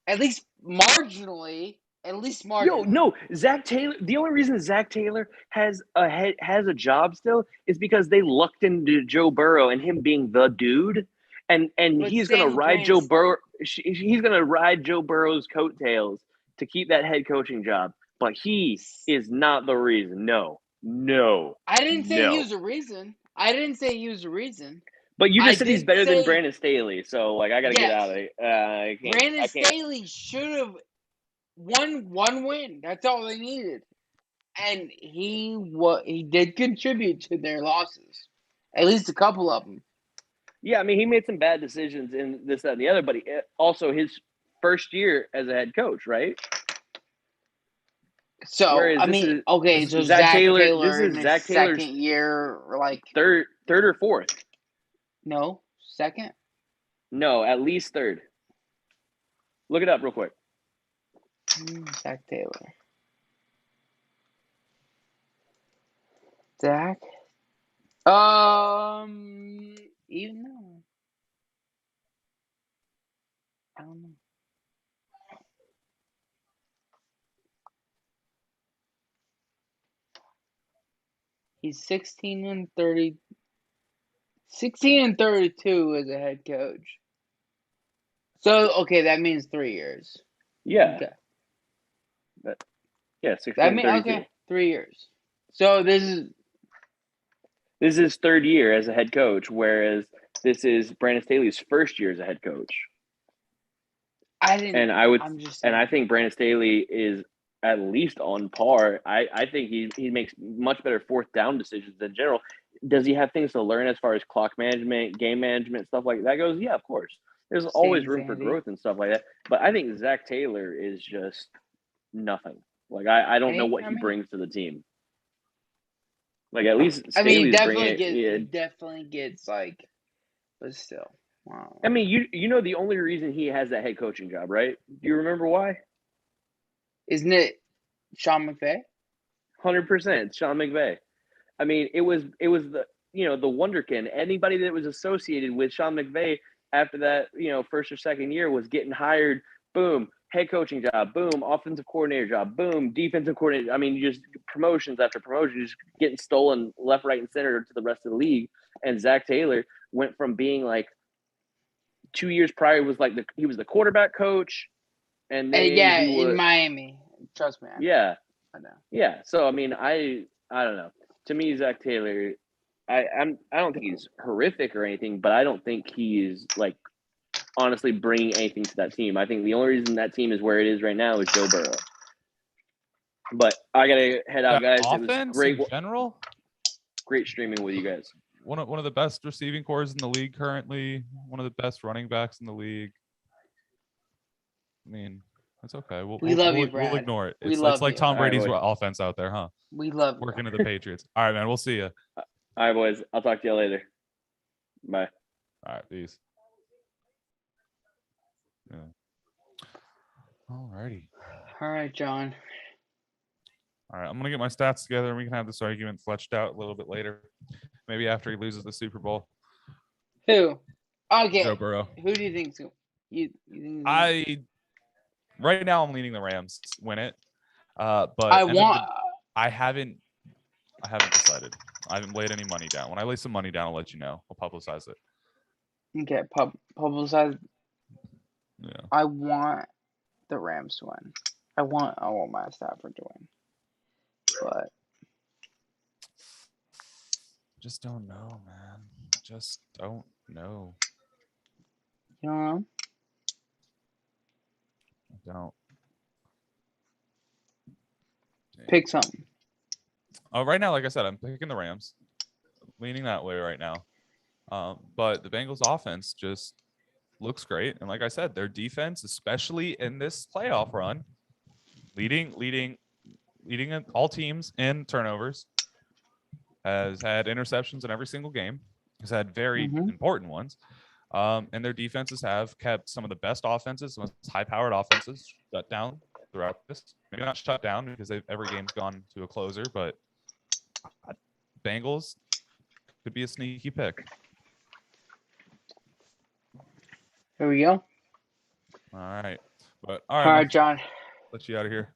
At least marginally. Yo, no, Zach Taylor. The only reason Zach Taylor has a job still is because they lucked into Joe Burrow and him being the dude, and But he's gonna same ride with Joe Brandon Burrow. He's gonna ride Joe Burrow's coattails to keep that head coaching job. But he is not the reason. No. I didn't say he was a reason. But you just I said he's did better than say- Brandon Staley, so like I gotta get Yes. out of it. I can't. Staley should have won one win. That's all they needed. And he did contribute to their losses. At least a couple of them. Yeah, I mean, he made some bad decisions in this, that, and the other, but also his first year as a head coach, right? So Whereas I this mean, is- okay, this so is Zach Zach Taylor- Taylor this is in his Zach Taylor's second year, like third or fourth. no, second. No, at least third. Look it up real quick. Zach Taylor. Zach. Even though I don't know. He's 16 and 30. 16 and 32 as a head coach. So okay, that means 3 years. Yeah. Okay. Yeah, 16 That and means 32. okay, 3 years. So this is his third year as a head coach, whereas this is Brandon Staley's first year as a head coach. I think Brandon Staley is at least on par. I think he makes much better fourth down decisions in general. Does he have things to learn as far as clock management, game management, stuff like that goes? Yeah, of course. There's always room for growth and stuff like that. But I think Zach Taylor is just nothing. Like I don't know what he brings to the team. Like at least Staley's he definitely gets like, but still. Wow. I mean, you know the only reason he has that head coaching job, right? Do you remember why? Isn't it Sean McVay? 100%, Sean McVay. I mean, it was the the wonderkin. Anybody that was associated with Sean McVay after that first or second year was getting hired. Boom, head coaching job. Boom, offensive coordinator job. Boom, defensive coordinator. I mean, just promotions after promotion, just getting stolen left, right, and center to the rest of the league. And Zach Taylor went from being like 2 years prior was like he was the quarterback coach, and then in Miami. Trust me. I know. Yeah. So I mean, I don't know. To me, Zach Taylor, I don't think he's horrific or anything, but I don't think he's like honestly bringing anything to that team. I think the only reason that team is where it is right now is Joe Burrow. But I gotta head out, guys. Offense it was great in general. Great streaming with you guys. One of the best receiving cores in the league currently. One of the best running backs in the league. I mean, that's okay. We love you, Brad. We'll ignore it. It's like Tom Brady's offense out there, huh? We love working to the Patriots. All right, man. We'll see you. All right, boys. I'll talk to you later. Bye. All right, peace. Yeah. All righty. All right, John. All right, I'm gonna get my stats together, and we can have this argument fleshed out a little bit later. Maybe after he loses the Super Bowl. Who? Okay. Joe Burrow. Who do you think's you think? Right now I'm leaning the Rams win it. But I haven't decided. I haven't laid any money down. When I lay some money down, I'll let you know. I'll publicize it. Okay, publicize. Yeah. I want the Rams to win. I want my Stafford to win. but Just don't know, man. Just don't know. you know, I don't. pick something. Oh, right now, like I said, I'm picking the Rams, leaning that way right now. But the Bengals offense just looks great, and like I said, their defense, especially in this playoff run, leading all teams in turnovers, has had interceptions in every single game, has had very Mhm. important ones. And their defenses have kept some of the best offenses, some of the high-powered offenses shut down throughout this. Maybe not shut down because every game's gone to a closer, but Bengals could be a sneaky pick. Here we go. All right. But All right, John. let you out of here.